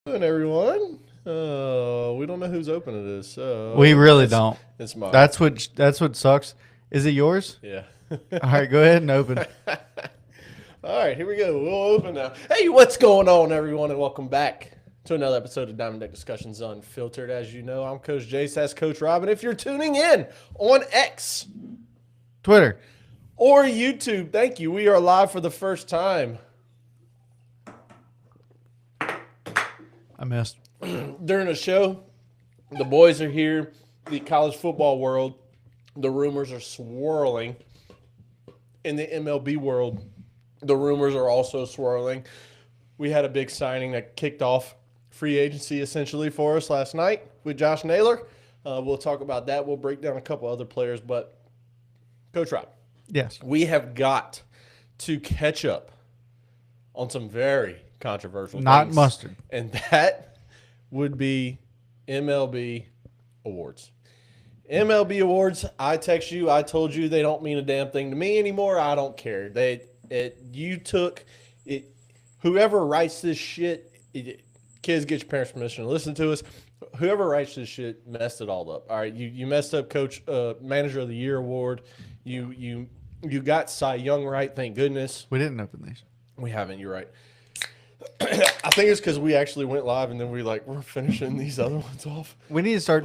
Good everyone. We don't know who's opening this. So We really don't. It's mine. That's what sucks. Is it yours? Yeah. All right, go ahead and open. All right, here we go. We'll open now. Hey, what's going on, everyone, and welcome back to another episode of Diamond Deck Discussions Unfiltered. As you know, I'm Coach Jace. That's Coach Rob. And if you're tuning in on X Twitter. or YouTube, thank you. We are live for the first time I missed. during the show. The boys are here. The college football world, the rumors are swirling. In the MLB world, the rumors are also swirling. We had a big signing that kicked off free agency essentially for us last night with Josh Naylor. We'll talk about that. We'll break down a couple other players. But, Coach Rob, Yes. we have got to catch up on some very controversial Not things. mustard. And that would be MLB awards. MLB awards, I text you, I told you they don't mean a damn thing to me anymore. I don't care. You took it. Whoever writes this shit, kids, get your parents' permission to listen to us. Whoever writes this shit messed it all up. All right, you messed up Coach Manager of the Year award. You got Cy Young right. Thank goodness. We didn't open these. We haven't. You're right. I think it's because we actually went live and then we're finishing these other ones off. We need to start,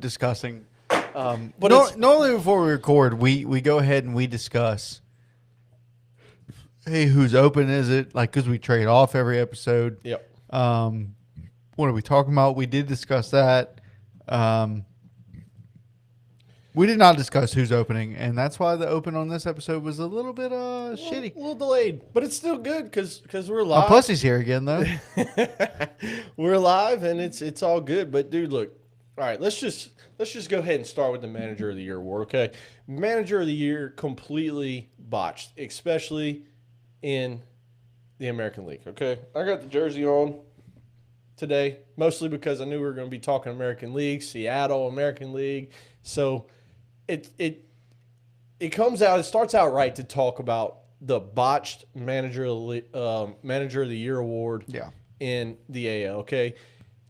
discussing. But Normally before we record, we go ahead and we discuss. Hey, who's open is it? Like, because we trade off every episode. Yep. What are we talking about? We did discuss that. We did not discuss who's opening, and that's why the open on this episode was a little bit shitty. A little delayed, but it's still good because we're live. My pussy's here again, though. We're live and it's all good. But dude, look, all right, let's just go ahead and start with the Manager of the Year award. Okay, Manager of the Year completely botched, especially in the American League. Okay, I got the jersey on today mostly because I knew we were going to be talking American League, Seattle American League, so. It comes out. It starts out right to talk about the botched Manager of the Year award. Yeah. In the AL. Okay,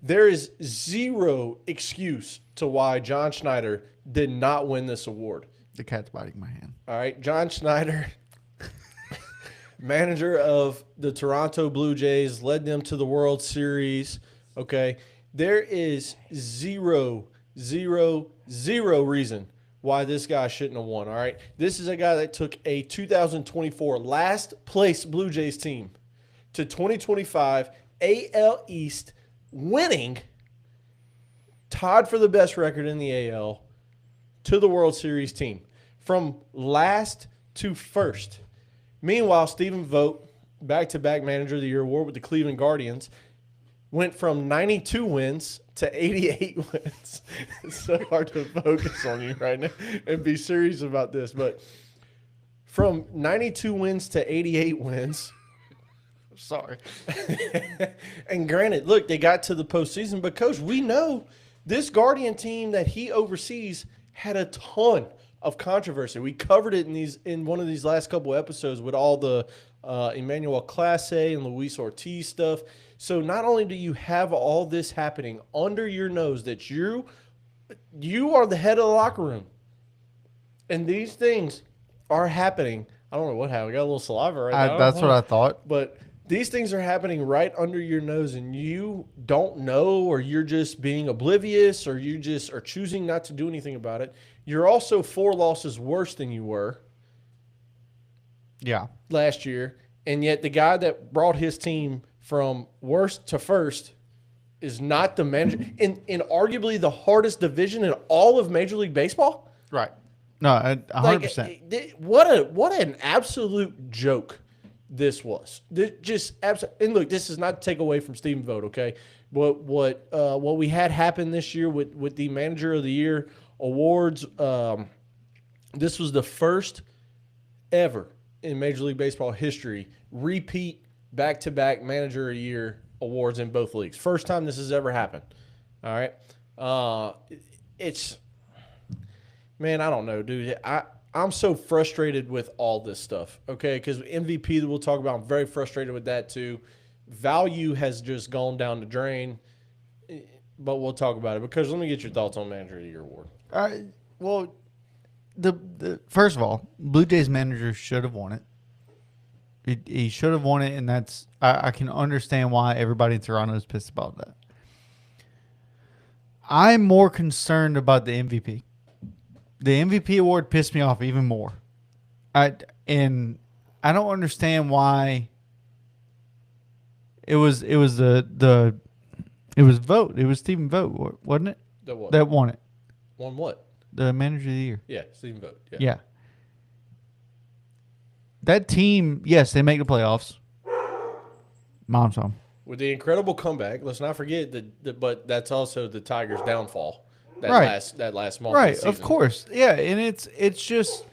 there is zero excuse to why John Schneider did not win this award. The cat's biting my hand. All right, John Schneider, manager of the Toronto Blue Jays, led them to the World Series. Okay, there is zero reason why this guy shouldn't have won, all right? This is a guy that took a 2024 last place Blue Jays team to 2025 AL East, winning, tied for the best record in the AL, to the World Series team, from last to first. Meanwhile, Stephen Vogt, back-to-back Manager of the Year award with the Cleveland Guardians, went from 92 wins to 88 wins. It's so hard to focus on you right now and be serious about this. But from 92 wins to 88 wins. Sorry. And granted, look, they got to the postseason. But, Coach, we know this Guardian team that he oversees had a ton of controversy. We covered it in one of these last couple episodes with all the Emmanuel Clase and Luis Ortiz stuff. So not only do you have all this happening under your nose that you are the head of the locker room, and these things are happening. I don't know what happened. I got a little saliva right now. That's what I thought. But these things are happening right under your nose, and you don't know, or you're just being oblivious, or you just are choosing not to do anything about it. You're also 4 losses worse than you were. Yeah. Last year, and yet the guy that brought his team from worst to first is not the manager in arguably the hardest division in all of Major League Baseball. Right. No, 100%. What an absolute joke this was. And look, this is not to take away from Stephen Vogt, okay? What we had happen this year with the Manager of the Year awards, this was the first ever in Major League Baseball history repeat back-to-back Manager of the Year awards in both leagues. First time this has ever happened. All right. Man, I don't know, dude. I'm so frustrated with all this stuff, okay? Because MVP that we'll talk about, I'm very frustrated with that too. value has just gone down the drain. But we'll talk about it because let me get your thoughts on Manager of the Year award. Well, the first of all, Blue Jays manager should have won it. He should have won it, and that's I can understand why everybody in Toronto is pissed about that. I'm more concerned about the MVP. The MVP award pissed me off even more. I don't understand why. It was Stephen Vogt, wasn't it? That won it. Won what? The Manager of the Year. Yeah, Stephen Vogt. Yeah. That team, yes, they make the playoffs. Mom's home. With the incredible comeback, let's not forget that. But that's also the Tigers' downfall. That last month. Right, of the of season. course. Yeah, and it's just.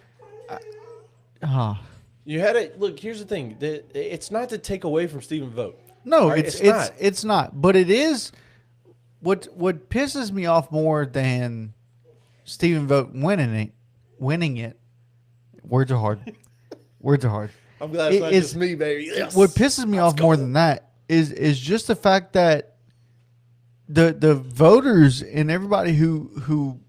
You had it. Look, here's the thing. It's not to take away from Stephen Vogt. No, right? it's not. But it is. What pisses me off more than Stephen Vogt winning it. Words are hard. Words are hard. I'm glad it's not just me, baby. Yes. What pisses me off more than that is just the fact that the voters and everybody who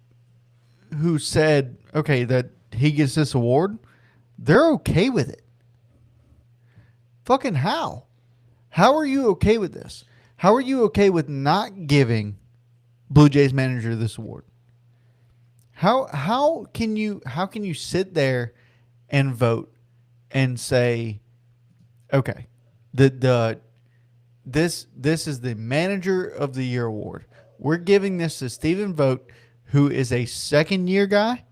said, okay, that he gets this award, they're okay with it. Fucking how? How are you okay with this? How are you okay with not giving Blue Jays manager this award? How can you sit there and vote and say, okay, this is the Manager of the Year award. We're giving this to Stephen Vogt, who is a second-year guy.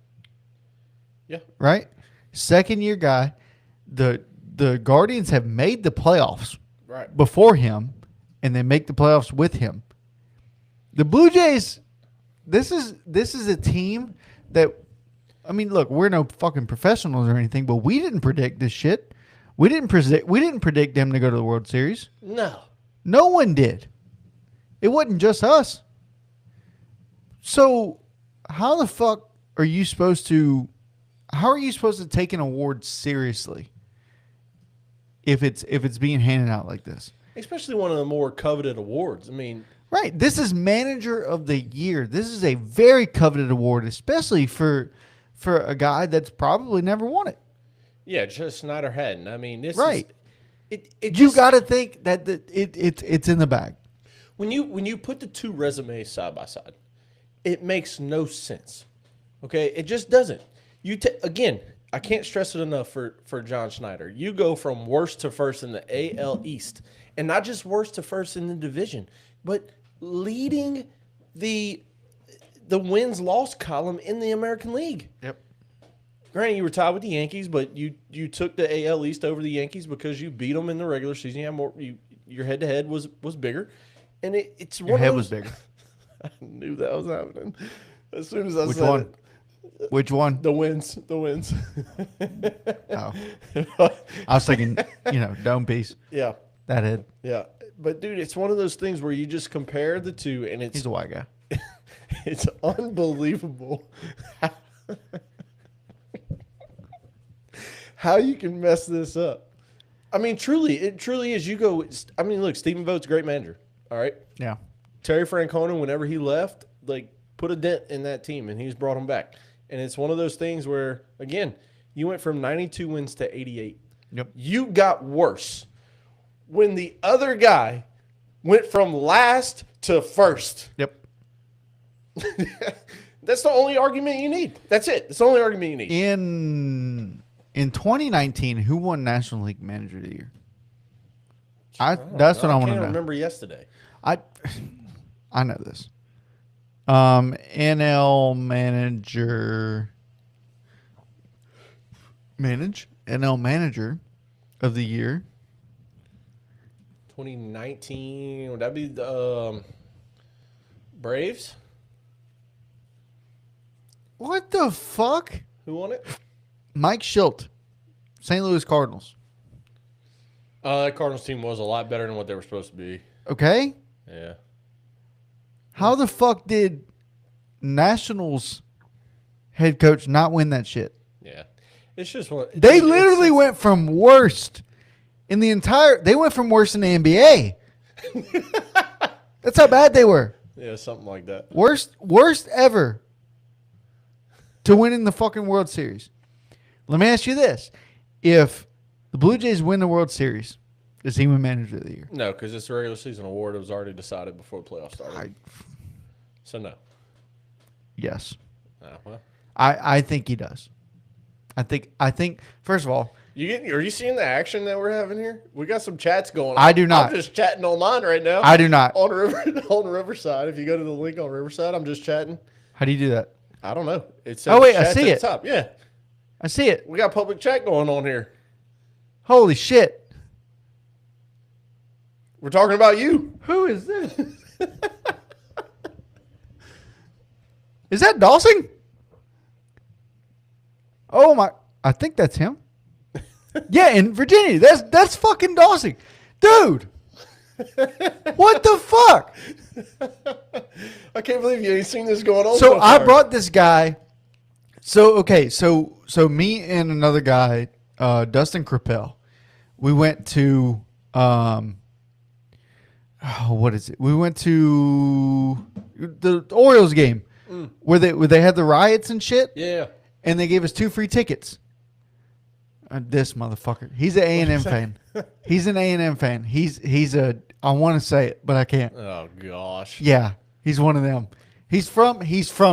Yeah. Right? Second-year guy. The Guardians have made the playoffs before him, and they make the playoffs with him. The Blue Jays, this is a team that, I mean, look, we're no fucking professionals or anything, but we didn't predict this shit. We didn't predict them to go to the World Series. No one did. It wasn't just us. So how the fuck are you supposed to take an award seriously if it's being handed out like this? Especially one of the more coveted awards. I mean, right. This is Manager of the Year. This is a very coveted award, especially for a guy that's probably never won it. Yeah, just Snyder hadn't. I mean, this right. Is you got to think that it's in the bag. When you put the two resumes side by side, it makes no sense. Okay, it just doesn't. Again, I can't stress it enough for John Schneider. You go from worst to first in the AL East, and not just worst to first in the division, but leading the wins-loss column in the American League. Yep. Granted, you were tied with the Yankees, but you took the AL East over the Yankees because you beat them in the regular season. You had more. Your head-to-head was bigger, and it's one. Your head of those, was bigger. I knew that was happening as soon as I Which said one? it. Which one? The wins. Oh. I was thinking, dome piece. Yeah. That head. Yeah. But, dude, it's one of those things where you just compare the two, and He's a white guy. It's unbelievable how you can mess this up. I mean, it truly is. You go, I mean, look, Stephen Vogt's a great manager. All right. Yeah. Terry Francona, whenever he left, put a dent in that team, and he's brought them back. And it's one of those things where, again, you went from 92 wins to 88. Yep. You got worse when the other guy went from last to first. Yep. That's the only argument you need. That's it. That's the only argument you need. In 2019, who won National League Manager of the Year? That's what I want to know. I can't remember yesterday. I know this. NL Manager of the Year. 2019, would that be the Braves? What the fuck? Who won it? Mike Schilt, St. Louis Cardinals. That Cardinals team was a lot better than what they were supposed to be. Okay. Yeah. How the fuck did Nationals head coach not win that shit? Yeah. It's just one. They literally went from worst in the entire. They went from worst in the NBA That's how bad they were. Yeah, something like that. Worst ever to win in the fucking World Series. Let me ask you this. If the Blue Jays win the World Series, does he win Manager of the Year? No, because it's a regular season award. It was already decided before the playoffs started. So, no. Yes. Well. I think he does. I think first of all, are you seeing the action that we're having here? We got some chats going on. I do not. I'm just chatting online right now. I do not. On Riverside. If you go to the link on Riverside, I'm just chatting. How do you do that? I don't know. It says I see it. Top. Yeah. I see it. We got public chat going on here. Holy shit. We're talking about you. Who is this? Is that Dawson? Oh my! I think that's him. Yeah, in Virginia. That's fucking Dawson, dude. What the fuck? I can't believe you ain't seen this going on. So I brought this guy. So me and another guy, Dustin Crapel, we went to what is it? We went to the Orioles game where they had the riots and shit. Yeah. And they gave us 2 free tickets. This motherfucker. He's an A&M fan. He's an A&M fan. He's a. I want to say it, but I can't. Oh gosh. Yeah, he's one of them. He's from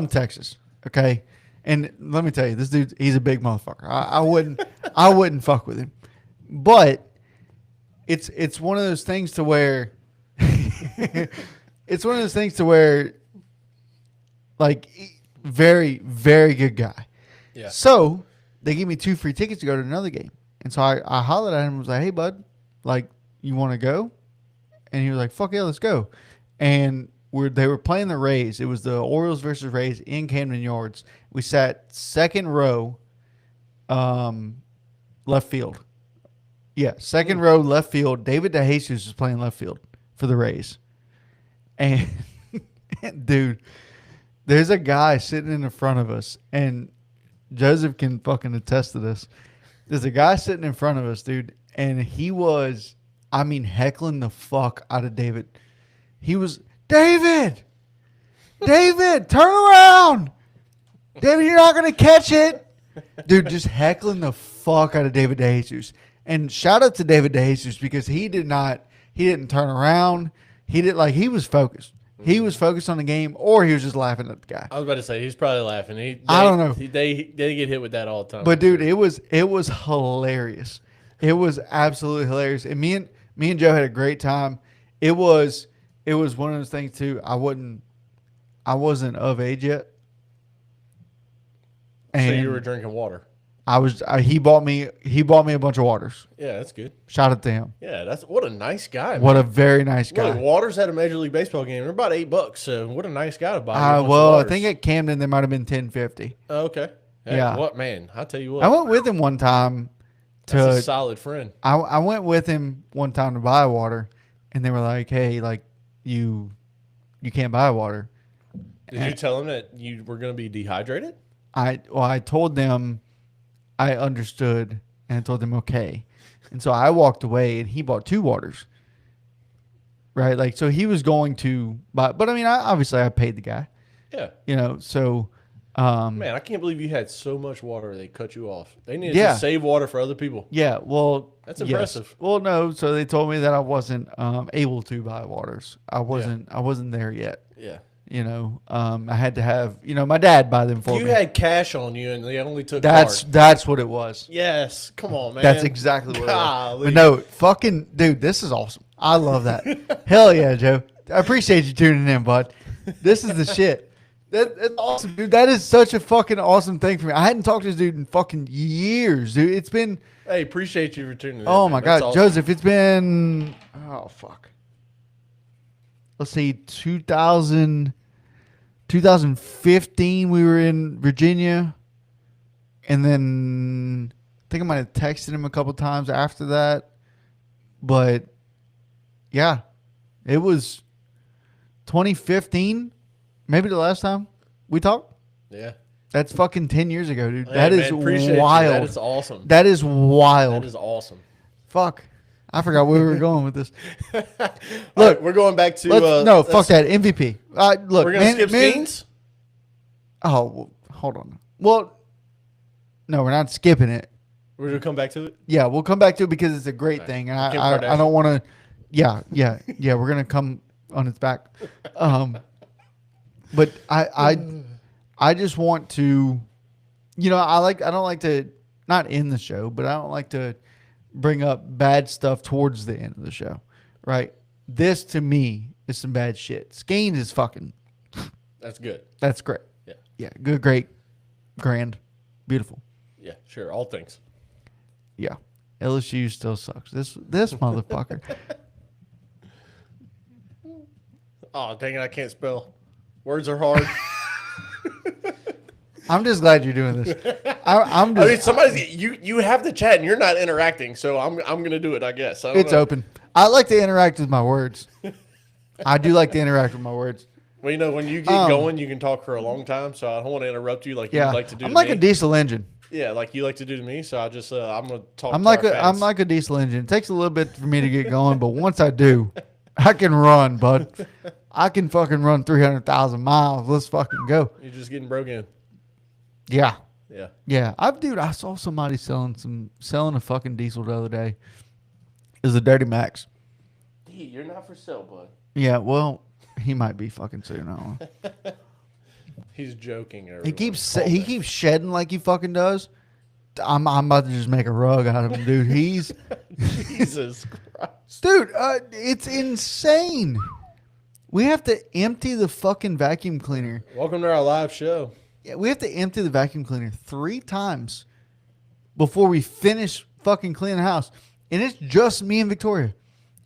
Texas. Okay, and let me tell you, this dude, he's a big motherfucker. I wouldn't fuck with him. But it's one of those things to where like very, very good guy. Yeah. So they gave me 2 free tickets to go to another game. And so I hollered at him and was like, hey, bud, like, you want to go? And he was like, fuck yeah, let's go. And they were playing the Rays. It was the Orioles versus Rays in Camden Yards. We sat second row left field. Yeah, second row left field. David DeJesus was playing left field for the Rays. And, dude, there's a guy sitting in the front of us, and Joseph can fucking attest to this. There's a guy sitting in front of us, dude, and he was, heckling the fuck out of David. He was, David, turn around. David, you're not going to catch it. Dude, just heckling the fuck out of David DeJesus. And shout out to David DeJesus because he didn't turn around. He was focused. He was focused on the game, or he was just laughing at the guy. I was about to say he's probably laughing. I don't know. They get hit with that all the time. But dude, it was hilarious. It was absolutely hilarious. And me and Joe had a great time. It was one of those things too. I wasn't of age yet. And so you were drinking water. He bought me a bunch of waters. Yeah, that's good. Shout out to him. Yeah, what a nice guy. What man. a very nice guy. Look, waters at a Major League Baseball game. They're about $8. So what a nice guy to buy. I think at Camden they might have been $10.50. Oh, okay. Hey, yeah. What man? I tell you what. I went with him one time. That's a solid friend. I went with him one time to buy water, and they were like, "Hey, like you can't buy water." Did you tell him that you were going to be dehydrated? I told them I understood, and I told them okay. And so I walked away, and he bought 2 waters. Right? Like, so he was going to buy, but obviously I paid the guy. Yeah. So. Man, I can't believe you had so much water they cut you off. They needed to save water for other people. Yeah, well. That's impressive. Yes. Well, no, so they told me that I wasn't able to buy waters. I wasn't there yet. Yeah. I had to have, my dad buy them for me. You had cash on you and they only took That's what it was. Yes. Come on, man. That's exactly what it was. But no, fucking, dude, this is awesome. I love that. Hell yeah, Joe. I appreciate you tuning in, bud. This is the shit. That's awesome, dude. That is such a fucking awesome thing for me. I hadn't talked to this dude in fucking years, dude. It's been... Hey, appreciate you for tuning in. Oh, my God. Awesome. Joseph, it's been... Oh, fuck. Let's see, 2015, we were in Virginia. And then I think I might have texted him a couple times after that. But, yeah, it was 2015, maybe the last time we talked. Yeah. That's fucking 10 years ago, dude. Hey, that man, is wild. That is awesome. That is wild. That is awesome. Fuck. I forgot where we were going with this. Look, we're going back to no, fuck that MVP. Look, we're gonna skip Skeens. Oh, well, hold on. Well, no, we're not skipping it. We're gonna come back to it. Yeah, we'll come back to it because it's a great thing, and I don't want to. Yeah. We're gonna come on its back. But I just want to, I don't like to not end the show, but I don't like to bring up bad stuff towards the end of the show, right? This to me is some bad shit. Skiing is fucking. That's good. That's great. Yeah, good, great, grand, beautiful. Yeah, sure, all things. Yeah, LSU still sucks. This motherfucker. Oh, dang it, I can't spell. Words are hard. I'm just glad you're doing this. I mean, you have the chat and you're not interacting, so I'm gonna do it. I guess it's open. I like to interact with my words. I do like to interact with my words. Well, when you get going, you can talk for a long time, so I don't want to interrupt you like you like to do. I'm like a diesel engine. Yeah, like you like to do to me. So I just I'm gonna talk. I'm like a diesel engine. It takes a little bit for me to get going, but once I do, I can run, bud. I can fucking run 300,000 miles. Let's fucking go. You're just getting broke in. Yeah. Yeah. Yeah. I saw somebody selling a fucking diesel the other day. It was a Dirty Max. You're not for sale, bud. Yeah. Well, he might be fucking soon. I don't know. He's joking. He keeps shedding like he fucking does. I'm about to just make a rug out of him, dude. He's Jesus Christ, dude. It's insane. We have to empty the fucking vacuum cleaner. Welcome to our live show. Yeah, we have to empty the vacuum cleaner 3 times before we finish fucking cleaning the house, and it's just me and Victoria.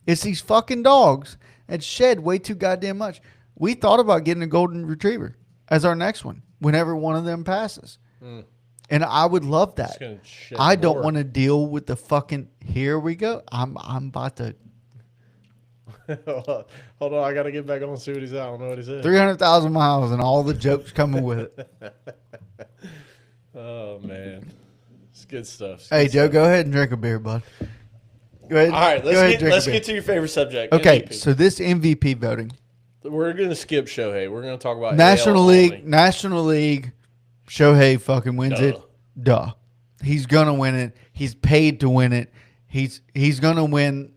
It's these fucking dogs that shed way too goddamn much. We thought about getting a golden retriever as our next one whenever one of them passes. And I would love that. I don't want to deal with the fucking, here we go. I'm about to. Hold on, I got to get back on and see what he's at. I don't know what he said. 300,000 miles and all the jokes coming with it. Oh, man. It's good stuff. Hey, Joe, go ahead and drink a beer, bud. Go ahead. All right, let's get to your favorite subject. Okay, MVP. So this MVP voting. We're going to skip Shohei. We're going to talk about National AL League. only. National League. Shohei fucking wins Duh. it. Duh. He's gonna win it. He's paid to win it. He's gonna win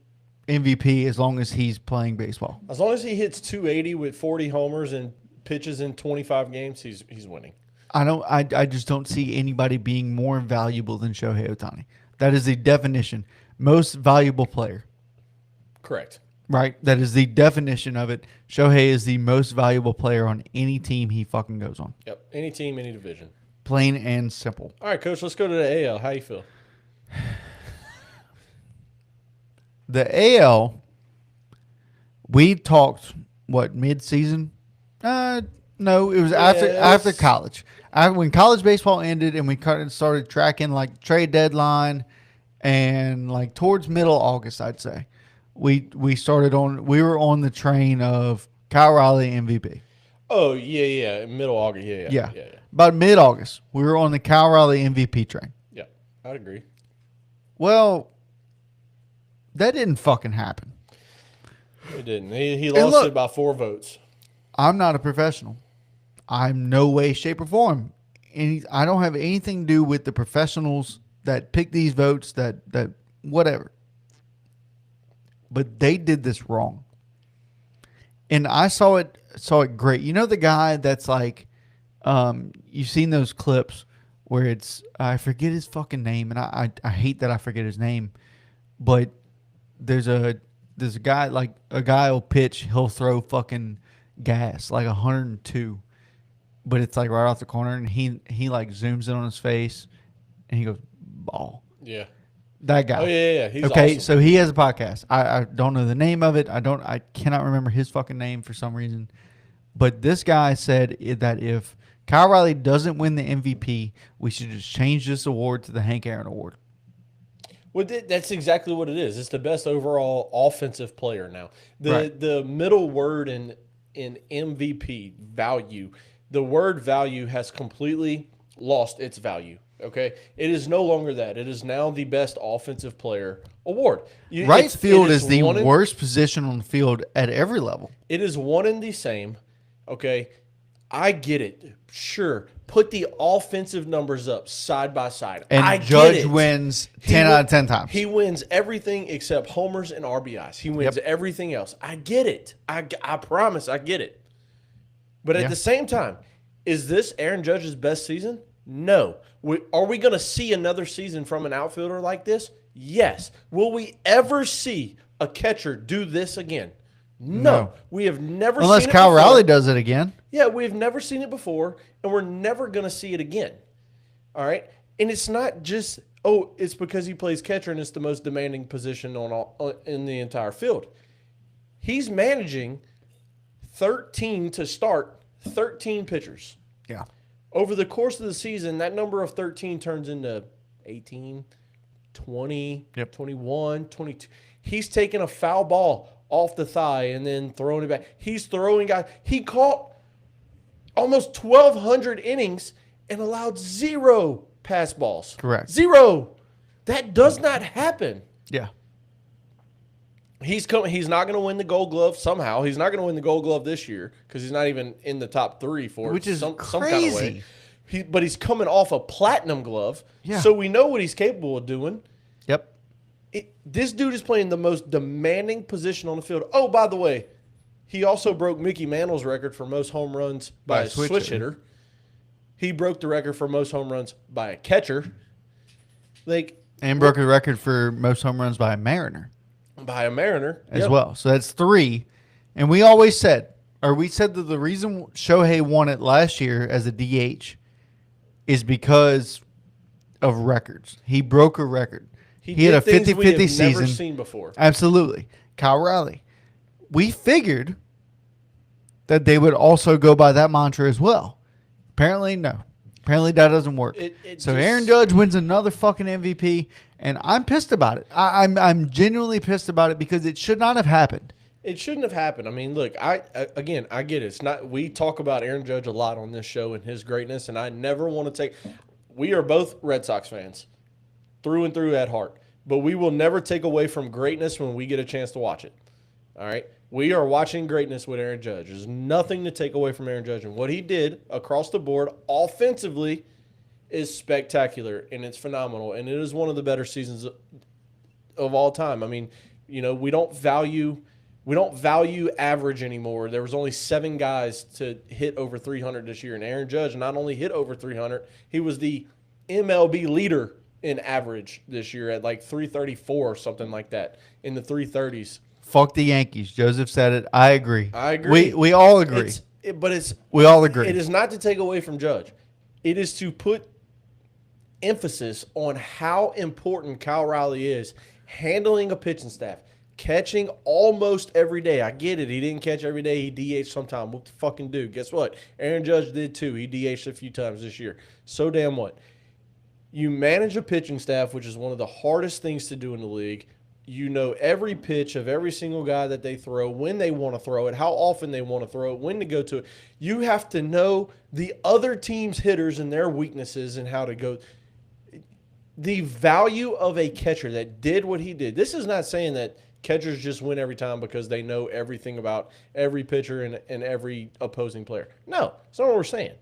MVP as long as he's playing baseball. As long as he hits 280 with 40 homers and pitches in 25 games, he's winning. I just don't see anybody being more valuable than Shohei Ohtani. That is the definition. Most valuable player. Correct. Right? That is the definition of it. Shohei is the most valuable player on any team he fucking goes on. Yep. Any team, any division. Plain and simple. All right, Coach, let's go to the AL. How you feel? The AL, we talked, mid-season? No, it was after college. When college baseball ended and we kind of started tracking like trade deadline and like towards middle August, I'd say. We were on the train of Kyle Riley MVP. Oh, yeah. Middle August, yeah. About mid-August, we were on the Kyle Riley MVP train. Yeah, I'd agree. Well, that didn't fucking happen. It didn't. He lost it by 4 votes. I'm not a professional. I'm no way, shape, or form. I don't have anything to do with the professionals that pick these votes, that whatever. But they did this wrong. And I saw it great. You know the guy that's like, you've seen those clips where it's, I forget his fucking name, and I hate that I forget his name, but there's a guy, like a guy will pitch, he'll throw fucking gas, like 102, but it's like right off the corner, and he like zooms in on his face, and he goes, ball. Yeah. That guy. Oh, yeah. He's okay, awesome. So he has a podcast. I don't know the name of it. I cannot remember his fucking name for some reason. But this guy said that if Kyle Riley doesn't win the MVP, we should just change this award to the Hank Aaron Award. Well, that's exactly what it is. It's the best overall offensive player now. Right. The middle word in MVP, value, the word value has completely lost its value Okay, it is no longer that. It is now the best offensive player award. Right field is the worst position on the field at every level. It is one and the same. Okay, I get it. Sure, put the offensive numbers up side by side. And Judge wins 10 out of 10 times. He wins everything except homers and RBIs. He wins everything else. I get it. I promise I get it. But at the same time, is this Aaron Judge's best season? No. Are we going to see another season from an outfielder like this? Yes. Will we ever see a catcher do this again? No. We have never seen it unless Kyle Raleigh does it again. Yeah, we've never seen it before, and we're never going to see it again. All right? And it's not just, it's because he plays catcher and it's the most demanding position in the entire field. He's managing 13 pitchers. Yeah. Over the course of the season, that number of 13 turns into 18, 20, 21, 22. He's taking a foul ball off the thigh and then throwing it back. He's throwing guys. He caught almost 1,200 innings and allowed 0 pass balls. Correct. 0. That does not happen. Yeah. He's not going to win the Gold Glove somehow. He's not going to win the Gold Glove this year because he's not even in the top 3 for it. Which is some crazy. kind of way. But he's coming off a platinum glove, yeah. So we know what he's capable of doing. Yep. This dude is playing the most demanding position on the field. Oh, by the way, he also broke Mickey Mantle's record for most home runs by a switch hitter. He broke the record for most home runs by a catcher. And broke a record for most home runs by a Mariner. By a Mariner. As well. So that's 3. And we always said, we said that the reason Shohei won it last year as a DH is because of records. He broke a record. He had a 50-50 season. Never seen before. Absolutely. Kyle Raleigh. We figured that they would also go by that mantra as well. Apparently, no. Apparently, that doesn't work. Aaron Judge wins another fucking MVP, and I'm pissed about it. I'm genuinely pissed about it because it should not have happened. It shouldn't have happened. I mean, look, I get it. It's not. We talk about Aaron Judge a lot on this show and his greatness, and I never want to take. We are both Red Sox fans, through and through at heart, but we will never take away from greatness when we get a chance to watch it. All right, we are watching greatness with Aaron Judge. There's nothing to take away from Aaron Judge, and what he did across the board offensively is spectacular and it's phenomenal, and it is one of the better seasons of all time. I mean, we don't value average anymore. There was only 7 guys to hit over 300 this year, and Aaron Judge not only hit over 300, he was the MLB leader in average this year at like 334 or something like that, in the 330s. Fuck the Yankees. Joseph said it. I agree. I agree. We all agree. We all agree. It is not to take away from Judge. It is to put emphasis on how important Kyle Raleigh is handling a pitching staff. Catching almost every day. I get it. He didn't catch every day. He DH'd sometime. What the fucking do? Guess what? Aaron Judge did too. He DH'd a few times this year. So damn what? You manage a pitching staff, which is one of the hardest things to do in the league. You know every pitch of every single guy that they throw, when they want to throw it, how often they want to throw it, when to go to it. You have to know the other team's hitters and their weaknesses and how to go. The value of a catcher that did what he did. This is not saying that catchers just win every time because they know everything about every pitcher and every opposing player. No, that's not what we're saying.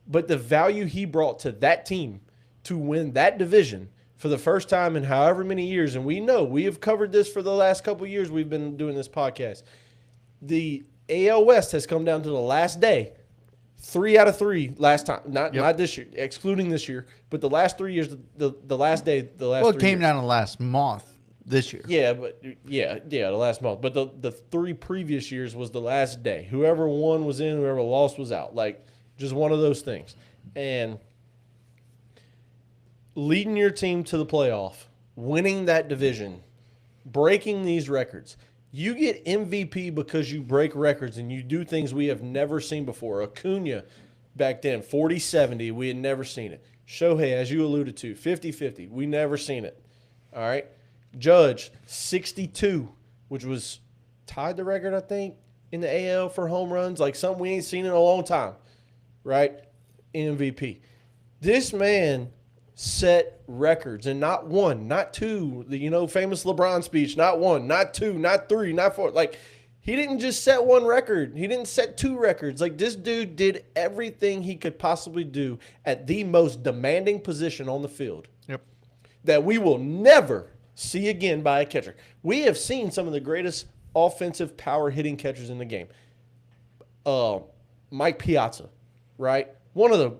But the value he brought to that team to win that division for the first time in however many years, and we know we have covered this for the last couple of years we've been doing this podcast. The AL West has come down to the last day. 3 out of 3 last time. Not this year, excluding this year, but the last 3 years, the last day, the last 3 years. Well, it came down to last month. This year. Yeah, but the last month. But the 3 previous years was the last day. Whoever won was in, whoever lost was out. Like, just one of those things. And leading your team to the playoff, winning that division, breaking these records. You get MVP because you break records and you do things we have never seen before. Acuna back then, 40-70, we had never seen it. Shohei, as you alluded to, 50-50, we never seen it. All right? Judge, 62, which was tied the record, I think, in the AL for home runs. Like something we ain't seen in a long time, right? MVP. This man set records, and not one, not two. The famous LeBron speech, not one, not two, not three, not four. Like, he didn't just set one record. He didn't set two records. Like, this dude did everything he could possibly do at the most demanding position on the field. Yep. That we will never see again by a catcher. We have seen some of the greatest offensive power hitting catchers in the game. Mike Piazza, right? One of the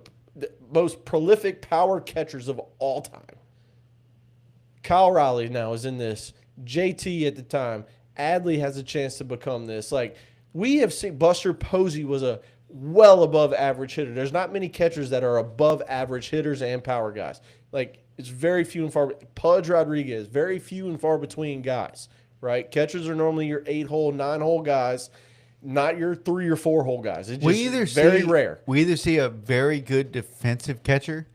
most prolific power catchers of all time. Kyle Riley now is in this. JT at the time. Adley has a chance to become this. Like, we have seen Buster Posey was a well above average hitter. There's not many catchers that are above average hitters and power guys. Like, it's very few and far. Pudge Rodriguez, very few and far between guys, right? Catchers are normally your 8-hole, 9-hole guys, not your 3 or 4-hole guys. It's just very rare. We either see a very good defensive catcher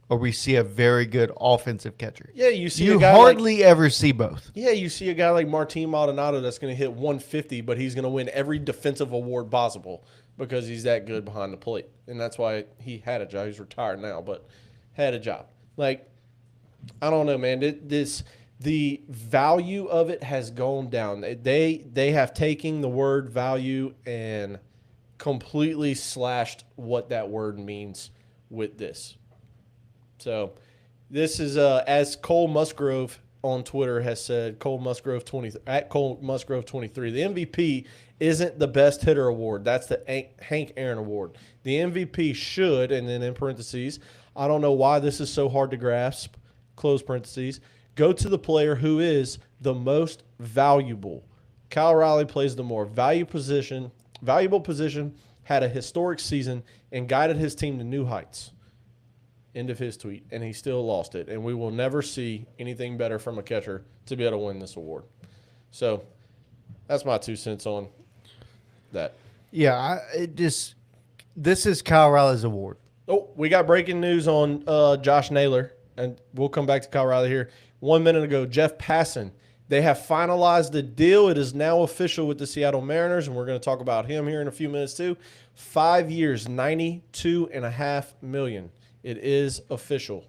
or we see a very good offensive catcher. Yeah, you hardly ever see both. Yeah, you see a guy like Martin Maldonado that's going to hit 150, but he's going to win every defensive award possible because he's that good behind the plate. And that's why he had a job. He's retired now, but had a job. Like, I don't know, man. The value of it has gone down. They have taken the word value and completely slashed what that word means with this. So this is as Cole Musgrove on Twitter has said, Cole Musgrove 20 at Cole Musgrove 23. The MVP isn't the best hitter award. That's the Hank Aaron award. The MVP should, and then in parentheses, I don't know why this is so hard to grasp, close parentheses, go to the player who is the most valuable. Kyle Riley plays the more valuable position, had a historic season, and guided his team to new heights. End of his tweet, and he still lost it. And we will never see anything better from a catcher to be able to win this award. So that's my 2 cents on that. Yeah, this is Kyle Riley's award. Oh, we got breaking news on Josh Naylor, and we'll come back to Kyle Riley here. 1 minute ago, Jeff Passan. They have finalized the deal. It is now official with the Seattle Mariners, and we're going to talk about him here in a few minutes too. 5 years, $92.5 million. It is official,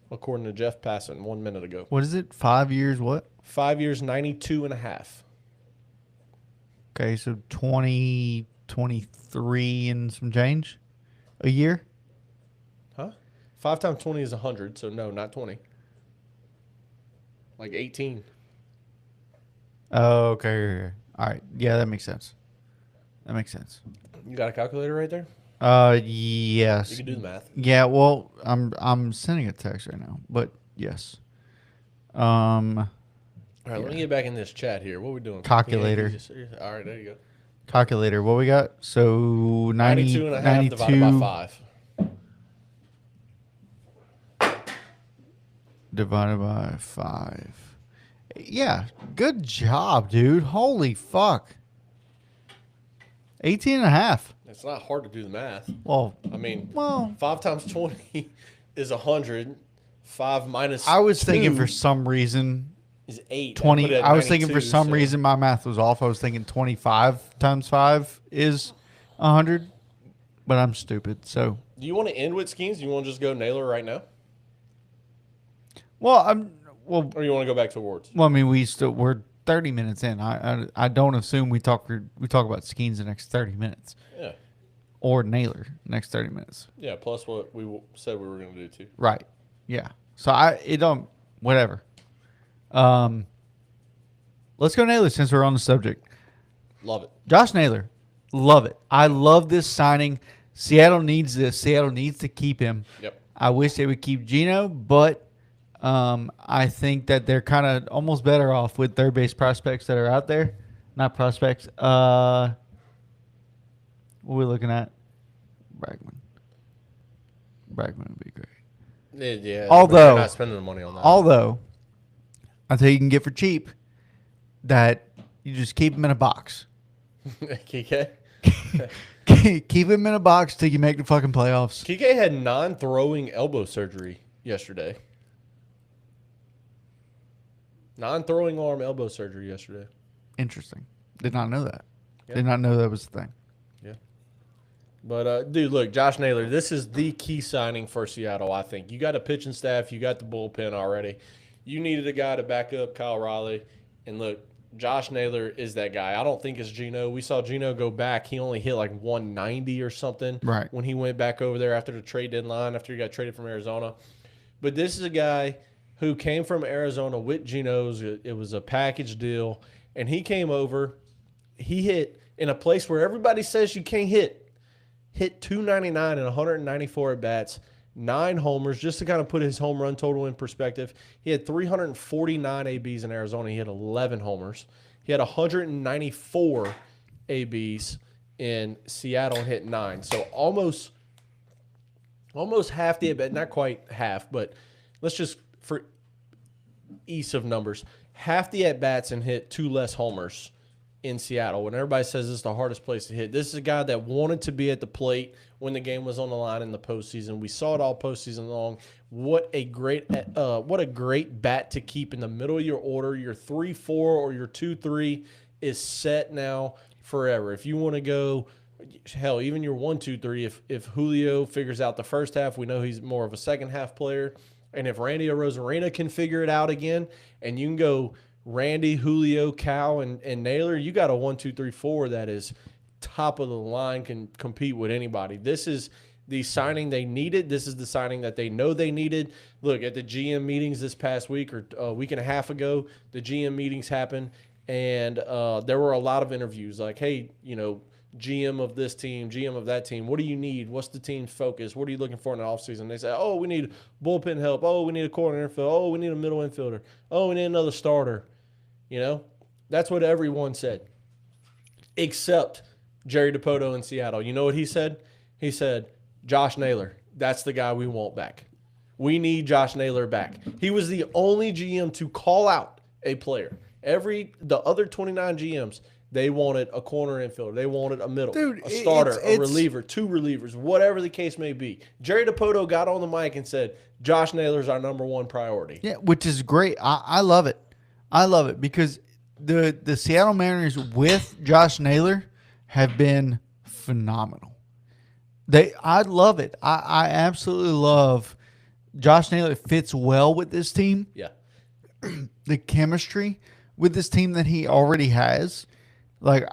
according to Jeff Passan 1 minute ago. What is it? 5 years what? 5 years, 92.5. Okay, so 23 and some change a year? Huh? 5 times 20 is 100, so no, not 20. Like 18. Oh, okay. All right. Yeah, that makes sense. You got a calculator right there? Yes. You can do the math. Yeah, well, I'm sending a text right now, but yes. All right, let me get back in this chat here. What are we doing? Calculator. All right, there you go. Calculator. What we got? So 92.5 divided by 5. Divided by 5. Yeah, good job, dude. Holy fuck. 18.5. It's not hard to do the math. Well, I mean, 5 times 20 is 100. 5 minus I was 2 thinking for some reason is 8. 20. I was thinking for some reason my math was off. I was thinking 25 times 5 is 100, but I'm stupid. So, do you want to end with schemes? Do you want to just go Naylor right now? Or you want to go back to awards? Well, I mean, we're 30 minutes in. I don't assume we talk about Skeens the next 30 minutes. Yeah. Or Naylor next 30 minutes. Yeah, plus what we said we were going to do too. Right. Yeah. So whatever. Let's go Naylor since we're on the subject. Love it. Josh Naylor. Love it. I love this signing. Seattle needs this. Seattle needs to keep him. Yep. I wish they would keep Geno, but I think that they're kind of almost better off with third base prospects that are out there. Not prospects. What are we looking at? Bregman would be great. Yeah. Although they're not spending the money on that. Although, I'll tell you can get for cheap that you just keep him in a box. Kike? Keep him in a box till you make the fucking playoffs. Kike had non-throwing elbow surgery yesterday. Non-throwing arm elbow surgery yesterday. Interesting. Did not know that. Yeah. Did not know that was the thing. Yeah. But, dude, look, Josh Naylor, this is the key signing for Seattle, I think. You got a pitching staff. You got the bullpen already. You needed a guy to back up Kyle Riley. And, look, Josh Naylor is that guy. I don't think it's Geno. We saw Geno go back. He only hit like 190 or something when he went back over there after the trade deadline, after he got traded from Arizona. But this is a guy who came from Arizona with Geno's. It was a package deal. And he came over. He hit in a place where everybody says you can't hit. Hit 299 and 194 at-bats, 9 homers, just to kind of put his home run total in perspective. He had 349 ABs in Arizona. He had 11 homers. He had 194 ABs in Seattle and hit 9. So almost half the at-bat, not quite half, but let's just, for ease of numbers, half the at-bats and hit 2 less homers in Seattle. When everybody says this is the hardest place to hit, this is a guy that wanted to be at the plate when the game was on the line in the postseason. We saw it all postseason long. What a great bat to keep in the middle of your order. Your 3-4 or your 2-3 is set now forever. If you want to go, hell, even your 1-2-3, if Julio figures out the first half, we know he's more of a second half player. And if Randy Arozarena can figure it out again, and you can go Randy, Julio, Cal, and Naylor, you got a 1-2-3-4 that is top of the line, can compete with anybody. This is the signing they needed. This is the signing that they know they needed. Look, at the GM meetings this past week or a week and a half ago, the GM meetings happened, and there were a lot of interviews like, hey, GM of this team, GM of that team, what do you need? What's the team's focus? What are you looking for in the offseason? They say, oh, we need bullpen help. Oh, we need a corner infield. Oh, we need a middle infielder. Oh, we need another starter. That's what everyone said, except Jerry DiPoto in Seattle. You know what he said? He said, Josh Naylor, that's the guy we want back. We need Josh Naylor back. He was the only GM to call out a player. The other 29 GMs, they wanted a corner infielder. They wanted a middle, a starter, a reliever, 2 relievers, whatever the case may be. Jerry DiPoto got on the mic and said, Josh Naylor's our number 1 priority. Yeah, which is great. I love it. I love it because the Seattle Mariners with Josh Naylor have been phenomenal. I love it. I absolutely love Josh Naylor. Fits well with this team. Yeah. The chemistry with this team that he already has. Like,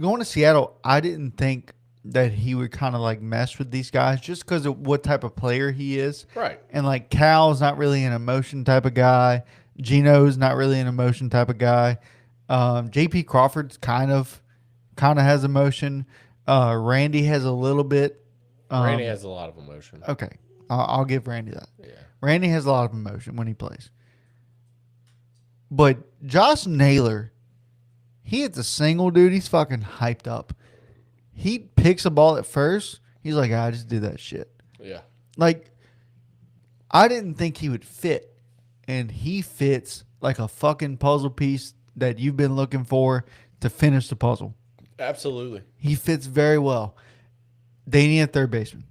going to Seattle, I didn't think that he would kind of like mess with these guys just because of what type of player he is. Right. And like Cal's not really an emotion type of guy. Geno's not really an emotion type of guy. J.P. Crawford's kind of has emotion. Randy has a little bit. Randy has a lot of emotion. Okay. I'll give Randy that. Yeah. Randy has a lot of emotion when he plays. But Josh Naylor, he hits a single, dude. He's fucking hyped up. He picks a ball at first. He's like, I just did that shit. Yeah. Like, I didn't think he would fit. And he fits like a fucking puzzle piece that you've been looking for to finish the puzzle. Absolutely. He fits very well. They need a third baseman.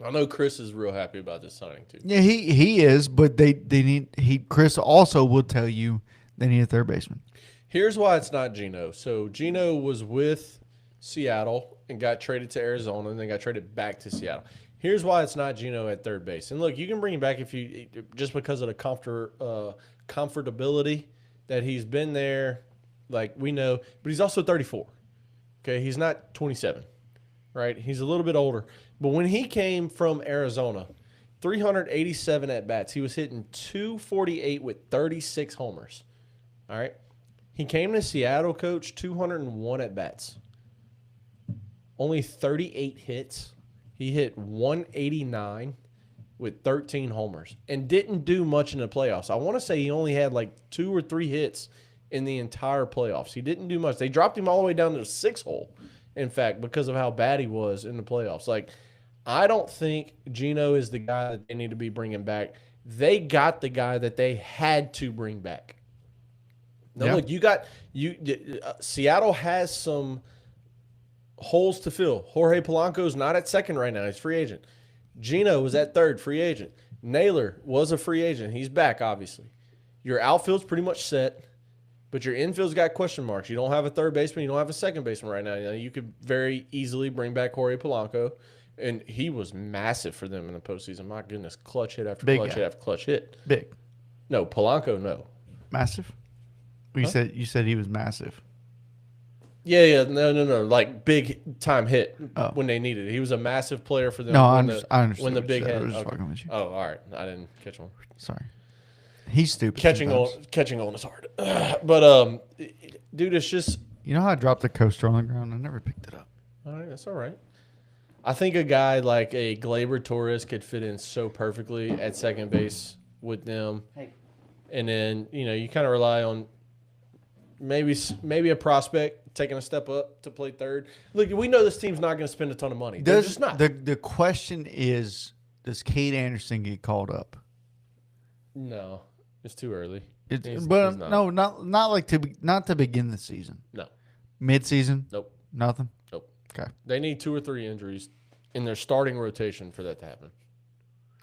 I know Chris is real happy about this signing too. Yeah, he is, but they need Chris also will tell you they need a third baseman. Here's why it's not Geno. So Geno was with Seattle and got traded to Arizona and then got traded back to Seattle. Here's why it's not Geno at third base. And look, you can bring him back if you just because of the comfortability that he's been there, like we know. But he's also 34. Okay, he's not 27, right? He's a little bit older. But when he came from Arizona, 387 at bats, he was hitting 248 with 36 homers. All right, he came to Seattle, coach, 201 at bats, only 38 hits. He hit 189 with 13 homers and didn't do much in the playoffs. I want to say he only had like 2 or 3 hits in the entire playoffs. He didn't do much. They dropped him all the way down to the 6th hole, in fact, because of how bad he was in the playoffs. Like, I don't think Geno is the guy that they need to be bringing back. They got the guy that they had to bring back. Now, look, Seattle has some holes to fill. Jorge Polanco's not at second right now. He's free agent. Geno was at third, free agent. Naylor was a free agent. He's back, obviously. Your outfield's pretty much set. But your infield's got question marks. You don't have a third baseman. You don't have a second baseman right now. You could very easily bring back Jorge Polanco, and he was massive for them in the postseason. My goodness, clutch hit after clutch hit after clutch hit. Big. No, Polanco, no. Massive? You said he was massive. Yeah, no. Like big time hit when they needed it. He was a massive player for them. No, I understand. When the big hit. I was just fucking with you. Oh, all right. I didn't catch one. Sorry. He's stupid. Catching on is hard. But dude, it's just. You know how I dropped the coaster on the ground? I never picked it up. All right, that's all right. I think a guy like a Gleyber Torres could fit in so perfectly at second base with them. Hey. And then, you kind of rely on maybe a prospect taking a step up to play third. Look, we know this team's not going to spend a ton of money. They're just not. The question is, does Cade Anderson get called up? No, it's too early. No, not to begin the season. No. Mid-season? Nope. Nothing? Nope. Okay. They need 2 or 3 injuries in their starting rotation for that to happen.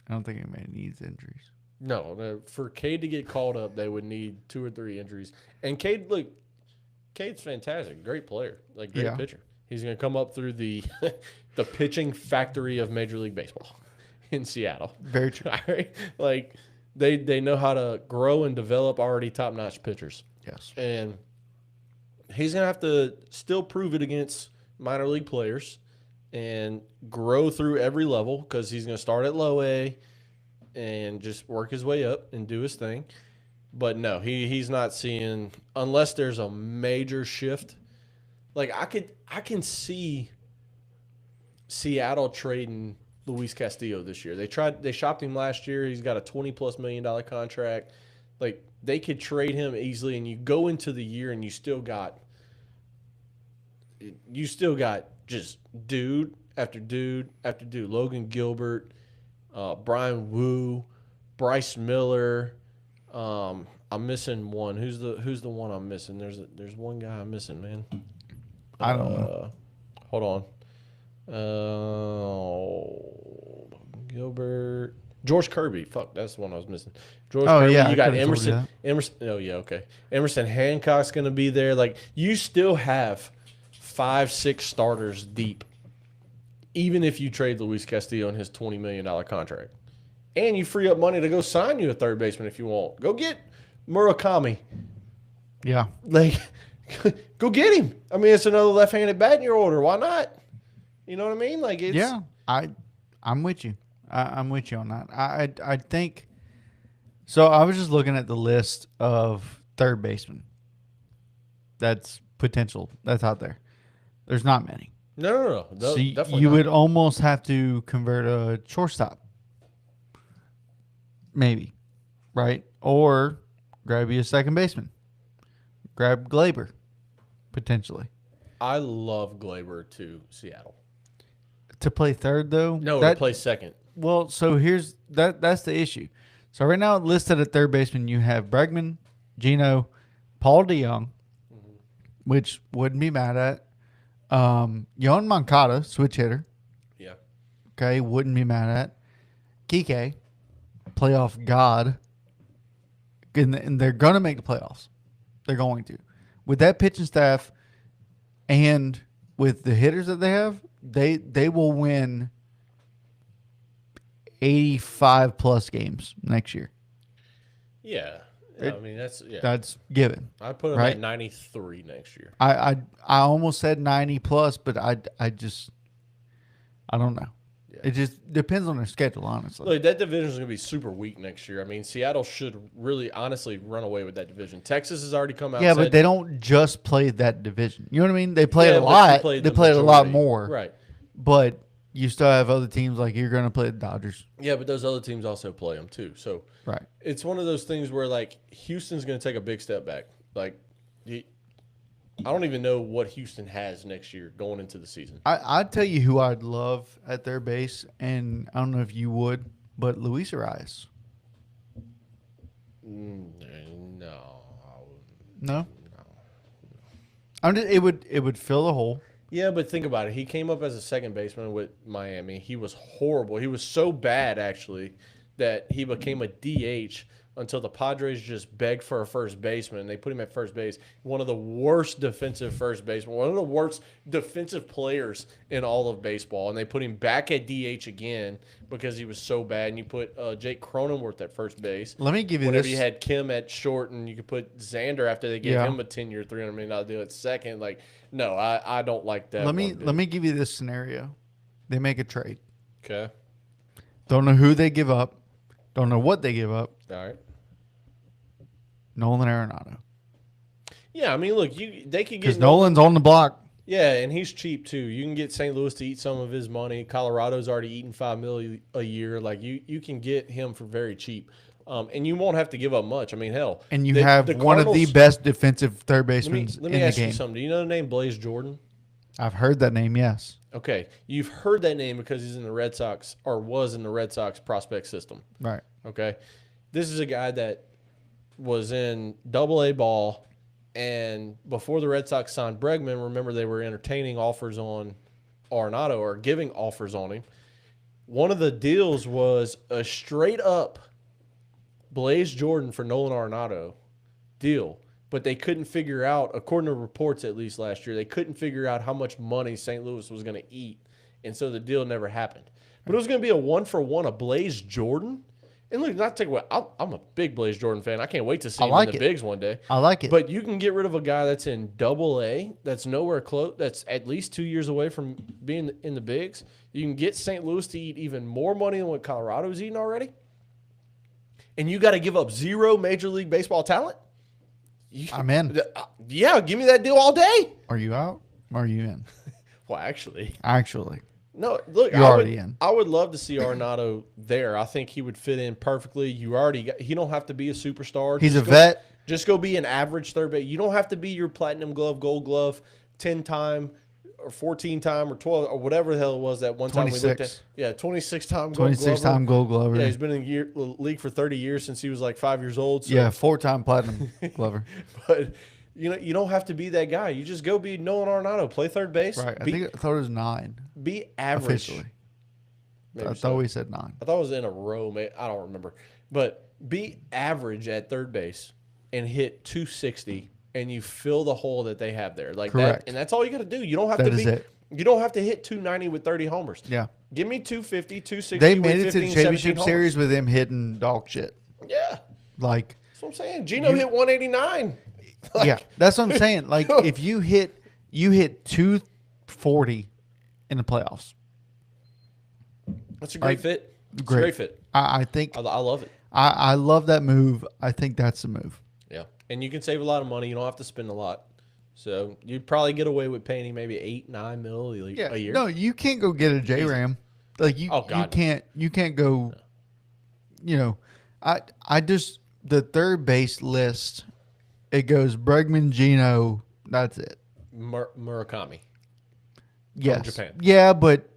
I don't think anybody needs injuries. No, for Cade to get called up, they would need 2 or 3 injuries. And Cade's fantastic, great player, great pitcher. He's going to come up through the the pitching factory of Major League Baseball in Seattle. Very true. Like they know how to grow and develop already top-notch pitchers. Yes. And he's going to have to still prove it against minor league players and grow through every level because he's going to start at low A and just work his way up and do his thing. But no, he's not seeing unless there's a major shift. Like I can see Seattle trading Luis Castillo this year. They shopped him last year. He's got a $20+ million contract. Like they could trade him easily, and you go into the year and you still got just dude after dude after dude. Logan Gilbert, Brian Wu, Bryce Miller. I'm missing one. Who's the one I'm missing? There's one guy I'm missing, man. I don't know. Hold on. Gilbert. George Kirby. Fuck, that's the one I was missing. George Kirby. Yeah, you got Emerson. Oh yeah, okay. Emerson Hancock's gonna be there. Like you still have 5-6 starters deep, even if you trade Luis Castillo on his $20 million contract. And you free up money to go sign you a third baseman if you want. Go get Murakami. Yeah. Like, go get him. I mean, it's another left-handed bat in your order. Why not? You know what I mean? Like, it's yeah. I'm with you. I'm with you on that. I think. So I was just looking at the list of third basemen. That's potential. That's out there. There's not many. No. So definitely you not. would almost have to convert a shortstop. Maybe, right? Or grab you a second baseman. Grab Gleyber, potentially. I love Gleyber to Seattle. To play third, though? No, to play second. Well, so here's that's the issue. So right now, listed at third baseman, you have Bregman, Gino, Paul DeYoung, which wouldn't be mad at. Yohan Moncada, switch hitter. Yeah. Okay, wouldn't be mad at. Kike, playoff god. And they're going to make the playoffs. They're going to. With that pitching staff and with the hitters that they have, they will win 85+ games next year. Yeah. I mean, that's given. I put them at 93 next year. I almost said 90+, but I don't know. Yeah. It just depends on their schedule, honestly. Look, that division is going to be super weak next year. I mean, Seattle should really, honestly, run away with that division. Texas has already come out. Yeah, but they don't just play that division. You know what I mean? They play it a lot. They play it a lot more. Right. But you still have other teams like you're going to play the Dodgers. Yeah, but those other teams also play them too. So right. It's one of those things where like Houston's going to take a big step back. Like I don't even know what Houston has next year going into the season. I'd tell you who I'd love at their base, and I don't know if you would, but Luis Arias. No. No? It would fill the hole. Yeah, but think about it. He came up as a second baseman with Miami. He was horrible. He was so bad, actually, that he became a DH until the Padres just begged for a first baseman. They put him at first base. One of the worst defensive first basemen, one of the worst defensive players in all of baseball. And they put him back at DH again because he was so bad. And you put Jake Cronenworth at first base. Let me give you Whenever this. you had Kim at short, and you could put Xander after they gave him a 10-year, $300 million deal at second. Like, no, I don't like that. Let me give you this scenario. They make a trade. Okay. Don't know who they give up. Don't know what they give up. All right. Nolan Arenado. Yeah, I mean, look, they could get Because Nolan's on the block. Yeah, and he's cheap too. You can get St. Louis to eat some of his money. Colorado's already eating $5 million a year. Like you can get him for very cheap, and you won't have to give up much. I mean, hell, And you have one of the best defensive third basemen Let me in the ask you game. something. Do you know the name Blaze Jordan? I've heard that name. Yes. Okay, you've heard that name because he's in the Red Sox or was in the Red Sox prospect system. Right. Okay, this is a guy that was in Double-A ball. And before the Red Sox signed Bregman, remember they were entertaining offers on Arenado or giving offers on him. One of the deals was a straight-up Blaze Jordan for Nolan Arenado deal. But they couldn't figure out, according to reports at least last year, they couldn't figure out how much money St. Louis was going to eat. And so the deal never happened. But it was going to be a one-for-one, a Blaze Jordan. And look, not to take away, I'm a big Blaze Jordan fan. I can't wait to see him in the bigs one day. I like it. But you can get rid of a guy that's in Double-A, that's nowhere close, that's at least 2 years away from being in the bigs. You can get St. Louis to eat even more money than what Colorado's eating already. And you got to give up zero Major League Baseball talent? I'm in. Yeah, give me that deal all day. Are you out? Or are you in? Well, actually. No, look, you're already in. I would love to see Arenado there. I think he would fit in perfectly. He don't have to be a superstar. He's a vet. Just go be an average third base. You don't have to be your platinum glove, gold glove, 10-time or 14-time or 12 or whatever the hell it was that one time we looked at. Yeah, 26-time gold glover. 26-time gold glover. Yeah, he's been in the league for 30 years since he was like 5 years old. So. Yeah, 4-time platinum glover. But you don't have to be that guy. You just go be Nolan Arenado, play third base. Right. I thought it was 9. Be average. Officially. Maybe I thought we said 9. I thought it was in a row. I don't remember. But be average at third base and hit 260, and you fill the hole that they have there. Like Correct. that, and that's all you got to do. You don't have That to is be. it. You don't have to hit 290 with 30 homers. Yeah. Give me 250, 260. They made with it to the 15, 17 championship homers. series with him hitting dog shit. Yeah. Like. That's what I'm saying. Gino hit 189. Yeah, that's what I'm saying. Like if you hit 240 in the playoffs. That's a great fit. It's a great fit. I think I love it. I love that move. I think that's the move. Yeah. And you can save a lot of money. You don't have to spend a lot. So you'd probably get away with paying him maybe $8-9 million a year. No, you can't go get a J-Ram. Like you can't go I just the third base list, it goes Bregman, Gino, that's it. Murakami. Yes. From Japan. Yeah, but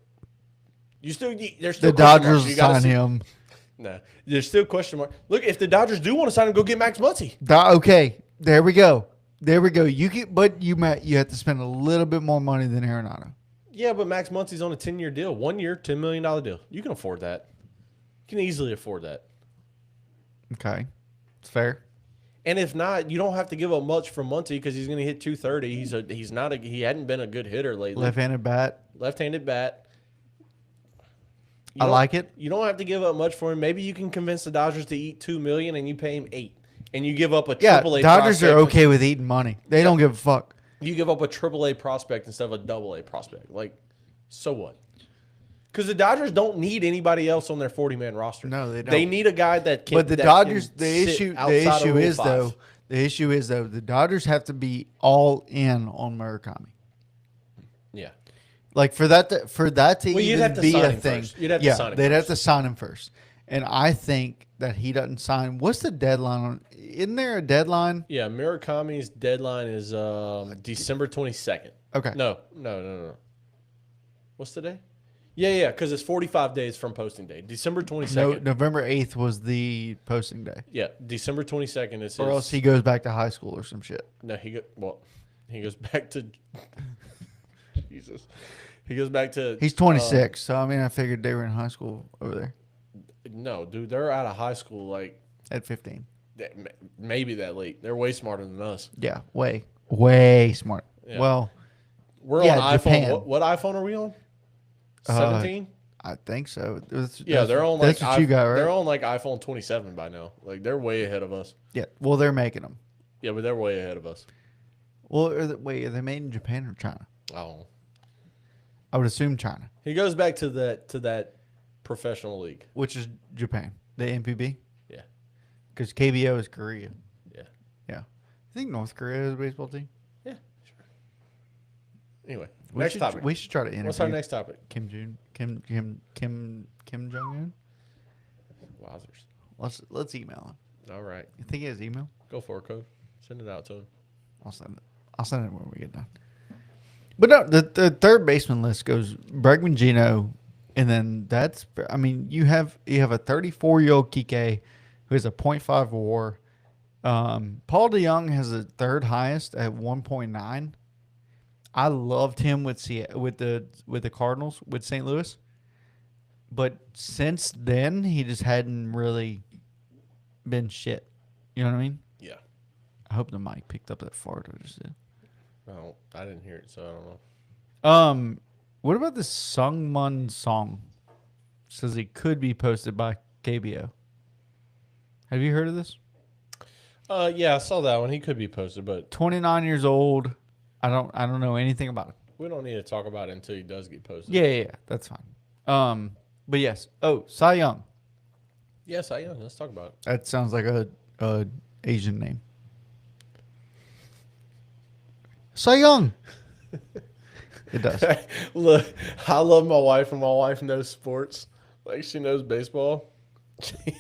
there's still the Dodgers sign him. No, there's still question mark. Look, if the Dodgers do want to sign him, go get Max Muncy. Okay, there we go. You have to spend a little bit more money than Arenado. Yeah, but Max Muncy's on a 10-year deal, 1 year, $10 million deal. You can afford that. You can easily afford that. Okay, it's fair. And if not, you don't have to give up much for Muncy because he's going to hit 230. He hadn't been a good hitter lately. Left-handed bat. Left-handed bat. I like it. You don't have to give up much for him. Maybe you can convince the Dodgers to eat $2 million and you pay him $8 million. And you give up a AAA Dodgers prospect. are okay with eating money. They don't give a fuck. You give up a AAA prospect instead of a AA prospect. Like, so what? Because the Dodgers don't need anybody else on their 40-man roster. No, they don't. They need a guy that can. But the that Dodgers, can the sit issue outside of is 05. though, the Dodgers have to be all in on Murakami. Yeah. Like for that to Well, you'd even have to be sign a him thing. first. You'd have to sign him they'd have first. to sign him first. And I think that he doesn't sign. What's the deadline on? Isn't there a deadline? Yeah, Murakami's deadline is December 22nd. Okay. No. What's the day? Yeah, because it's 45 days from posting day. December 22nd. No, November 8th was the posting day. Yeah, December 22nd is his. Or else he goes back to high school or some shit. No, he goes back to Jesus. He goes back to. He's 26, so I mean, I figured they were in high school over there No, dude, they're out of high school like at 15. maybe that late. They're way smarter than us. Yeah, way smart. Yeah. Well, we're yeah, on iPhone. Japan. What iPhone are we on? 17. I think so. They're on that's what you got, right? They're on like iPhone 27 by now. Like they're way ahead of us. Yeah. Well, they're making them. Yeah, but they're way ahead of us. Well, are they made in Japan or China? Oh, I would assume China. he goes back to that professional league, Which is Japan, the NPB. Yeah. Because KBO is Korea. Yeah. Yeah. I think North Korea has a baseball team. Yeah, sure. Anyway, next topic. We should try to interview. What's our next topic? Kim Jong Un. Wowzers. Let's email him. All right. You think he has email? Go for it, Code. Send it out to him. I'll send it when we get done. But no, the third baseman list goes Bregman, Gino, and then you have a 34-year-old Kike who has a .5 WAR. Paul DeJong has the third highest at 1.9. I loved him with the Cardinals with St. Louis, but since then he just hadn't really been shit. You know what I mean? Yeah. I hope the mic picked up that fart I just did. Well, I didn't hear it, so I don't know. What about this Sungmun Song? Says he could be posted by KBO. Have you heard of this? Yeah, I saw that one. He could be posted, but 29 years old. I don't know anything about it. we don't need to talk about it until he does get posted. Yeah, that's fine. But yes. Oh, Cy Young. Yes, I am. Let's talk about it. That sounds like a Asian name. Cy Young. It does. Look, I love my wife, and my wife knows sports. Like, she knows baseball.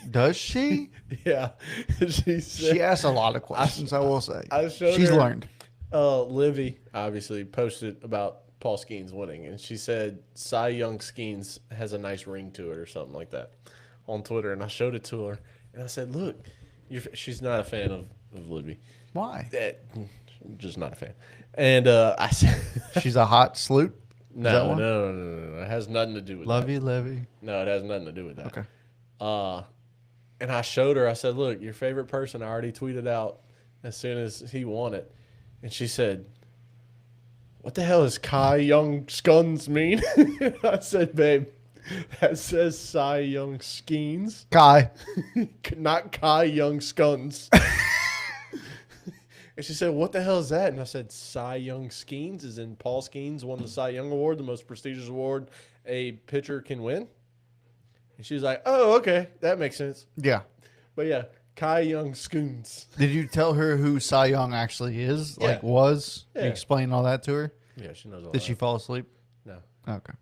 Does she? Yeah. She said, She asks a lot of questions, I will say. I showed She's her, learned. Livy, obviously, posted about Paul Skeens winning, and she said Cy Young Skeens has a nice ring to it or something like that on Twitter, and I showed it to her, and I said, look, she's not a fan of Livy. Why? I'm just not a fan. And I said... She's a hot sloot? No. It has nothing to do with that. Levy. No, it has nothing to do with that. Okay. And I showed her, I said, look, your favorite person I already tweeted out as soon as he won it. And she said, what the hell does Kai Young Skuns mean? I said, babe, that says Cy Young Skeens. Kai. Not Kai Young Skuns. And she said, what the hell is that? And I said, Cy Young Skeens, as in Paul Skeens won the Cy Young Award, the most prestigious award a pitcher can win. And she was like, oh, okay, that makes sense. Yeah. But yeah, Kai Young Skuns. Did you tell her who Cy Young actually is? Yeah. Was? Yeah. You explain all that to her? Yeah, she knows all Did that. she fall asleep? No. Okay.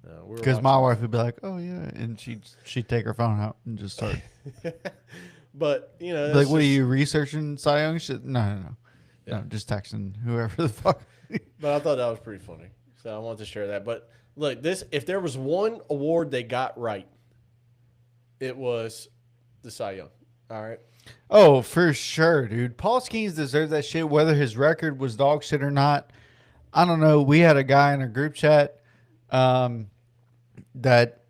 No, Because my wife would be like, oh, yeah. And she'd take her phone out and just start. But, you know. Like, what are you researching Cy Young shit? No. Yeah. No, just texting whoever the fuck. But I thought that was pretty funny. So I wanted to share that. But look, if there was one award they got right, it was the Cy Young. All right. Oh, for sure, dude. Paul Skeens deserves that shit, whether his record was dog shit or not. I don't know. We had a guy in our group chat that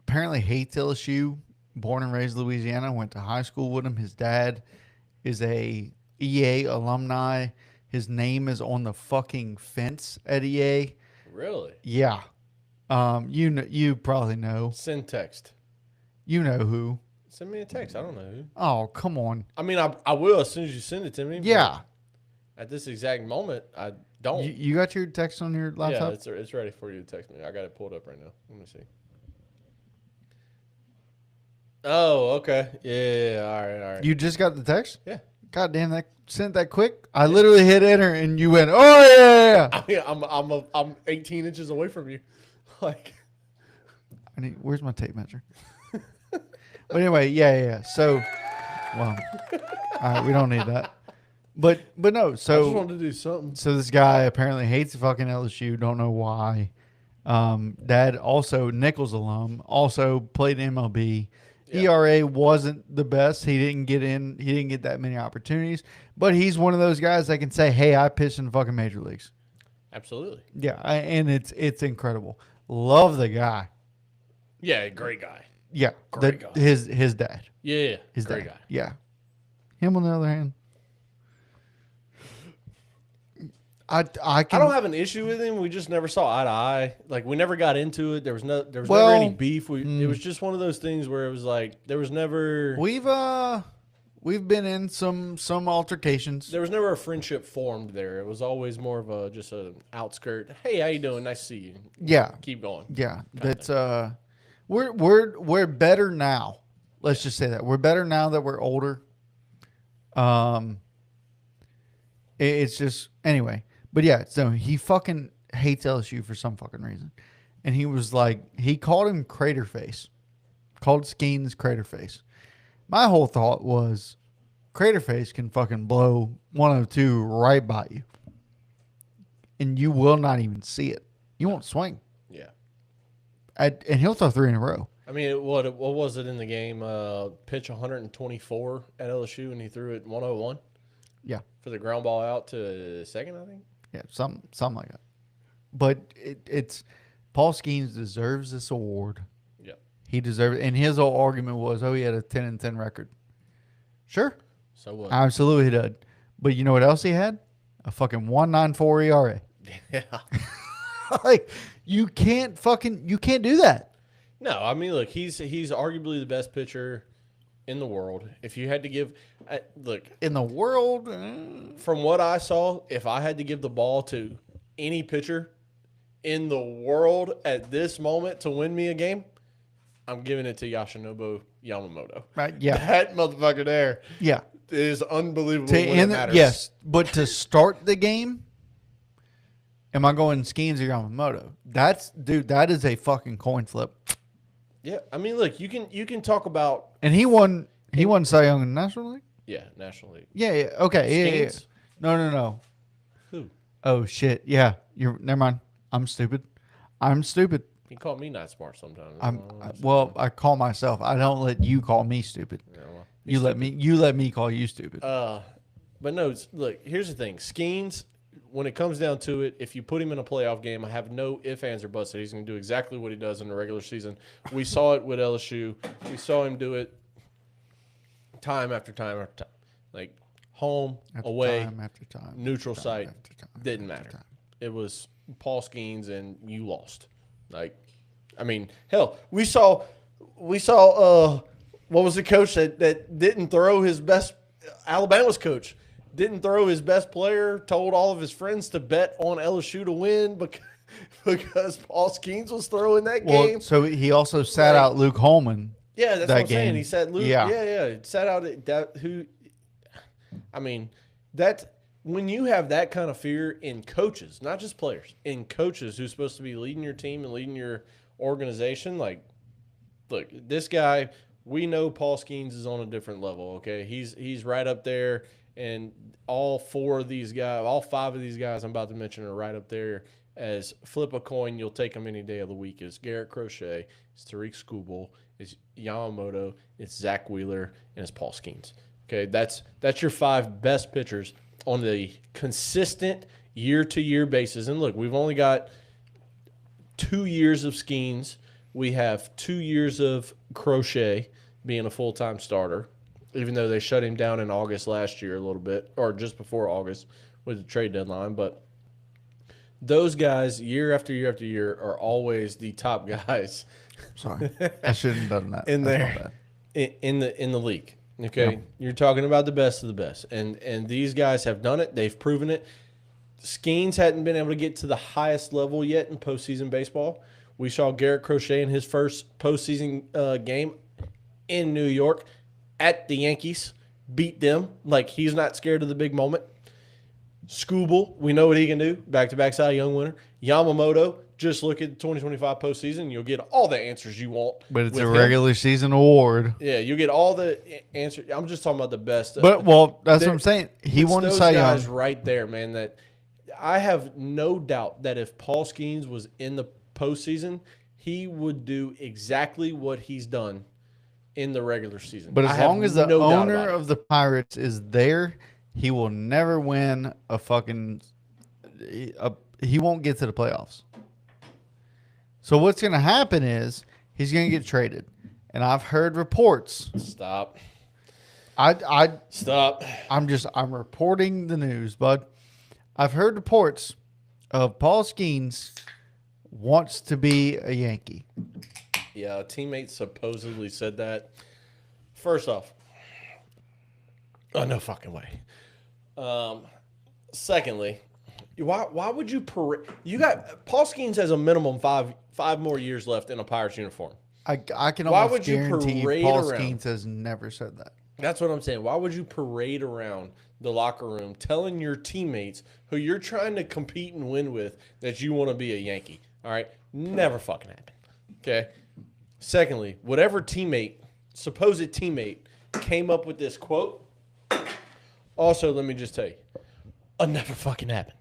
apparently hates LSU, born and raised in Louisiana, went to high school with him. His dad is a EA alumni. His name is on the fucking fence at EA. Really? Yeah. You probably know. Send text. You know who. Send me a text. I don't know who. Oh, come on. I mean, I will as soon as you send it to me. Yeah. At this exact moment, I don't. You got your text on your laptop? Yeah, it's ready for you to text me. I got it pulled up right now. Let me see. Oh, okay. Yeah. All right. You just got the text? Yeah. God damn, that sent that quick. I literally hit enter and you went, oh yeah. I mean, I'm 18 inches away from you. Like, Where's my tape measure? But anyway, yeah. So, well, all right, we don't need that. But no. So I just wanted to do something. So this guy apparently hates fucking LSU. Don't know why. Dad also Nichols alum. Also played MLB. Yeah. ERA wasn't the best. He didn't get in. He didn't get that many opportunities. But he's one of those guys that can say, "Hey, I pitched in the fucking major leagues." Absolutely. Yeah, and it's incredible. Love the guy. Yeah, great guy. Yeah, great guy. His dad. Yeah, His great dad. guy. Yeah, Him, on the other hand, I can. I don't have an issue with him. We just never saw eye to eye. Like we never got into it. There was never any beef. It was just one of those things where it was like there was never. We've been in some altercations. There was never a friendship formed there. It was always more of just an outskirt. Hey, how you doing? Nice to see you. Yeah. Keep going. Yeah. That's we're better now. Let's just say that. We're better now that we're older. It's just anyway. But yeah, so he fucking hates LSU for some fucking reason. And he was like, he called him Crater Face. Called Skeens Crater Face. My whole thought was Crater Face can fucking blow 102 right by you. And you will not even see it. You won't swing. Yeah. And he'll throw 3 in a row. I mean, what was it in the game? Pitch 124 at LSU, and he threw it 101. Yeah. For the ground ball out to second, I think. Yeah, something like that. But it's Paul Skeens deserves this award. Yeah. He deserves it. And his whole argument was, he had a 10-10 record. Sure. So what? Absolutely he did. But you know what else he had? A fucking 1.94 ERA. Yeah. Like, you can't do that. No, I mean, look, he's arguably the best pitcher in the world. If you had to give, look, in the world, from what I saw, if I had to give the ball to any pitcher in the world at this moment to win me a game, I'm giving it to Yoshinobu Yamamoto. Right? Yeah, that motherfucker there. Yeah, is unbelievable. When it matters. Yes, but to start the game, am I going Skeens or Yamamoto? That is a fucking coin flip. Yeah, I mean, look, you can talk about, and he won Cy Young in the National League. Yeah, National League. Yeah, okay, yeah. No. Who? Oh shit, yeah. Never mind. I'm stupid. You call me not smart sometimes. I call myself. I don't let you call me stupid. Yeah, well, you let me call you stupid. But no, look, here's the thing. Skeens, when it comes down to it, if you put him in a playoff game, I have no ifs, ands, or buts that he's going to do exactly what he does in the regular season. We saw it with LSU. We saw him do it time after time after time. Like home, away, time after time, neutral site, didn't matter. It was Paul Skeens, and you lost. Like, I mean, hell, we saw what was the coach that didn't throw his best, Alabama's coach, didn't throw his best player, told all of his friends to bet on LSU to win because Paul Skeens was throwing that game. So he also sat out Luke Holman. Yeah, that's what I'm saying. He said Luke. Yeah. Sat out I mean, when you have that kind of fear in coaches, not just players, in coaches who's supposed to be leading your team and leading your organization, like, look, this guy, we know Paul Skeens is on a different level, okay? He's right up there, and all 5 of these guys I'm about to mention are right up there as flip a coin, you'll take them any day of the week. It's Garrett Crochet, it's Tariq Skubal, it's Yamamoto, it's Zach Wheeler, and it's Paul Skeens. Okay, that's your 5 best pitchers on the consistent year-to-year basis. And look, we've only got 2 years of Skeens. We have 2 years of Crochet being a full-time starter, even though they shut him down in August last year a little bit, or just before August with the trade deadline. But those guys, year after year after year, are always the top guys. Sorry, I shouldn't have done that. In the league. Okay, yeah. You're talking about the best of the best, and these guys have done it. They've proven it. Skeens hadn't been able to get to the highest level yet in postseason baseball. We saw Garrett Crochet in his first postseason game in New York at the Yankees beat them. Like, he's not scared of the big moment. Skubal, we know what he can do. Back-to-back Cy Young winner. Yamamoto, just look at the 2025 postseason. You'll get all the answers you want. But it's a regular season award. Yeah, you'll get all the answers. I'm just talking about the best. But, that's what I'm saying. He won the Cy Young. Those guys right there, man, that I have no doubt that if Paul Skeens was in the postseason, he would do exactly what he's done in the regular season. But as long as the owner of the Pirates is there, he will never win a fucking he won't get to the playoffs. So what's going to happen is he's going to get traded. And I've heard reports. Stop. Stop. I'm reporting the news, bud. I've heard reports of Paul Skeens wants to be a Yankee. Yeah, a teammate supposedly said that. First off, oh, no fucking way. Secondly, why would you parade? You got Paul Skeens has a minimum five more years left in a Pirates uniform. I can Why almost would you guarantee parade Paul around? Skeens has never said that. That's what I'm saying. Why would you parade around the locker room telling your teammates who you're trying to compete and win with that you want to be a Yankee? All right? Never fucking happened. Okay? Secondly, whatever supposed teammate, came up with this quote, also, let me just tell you, never fucking happened.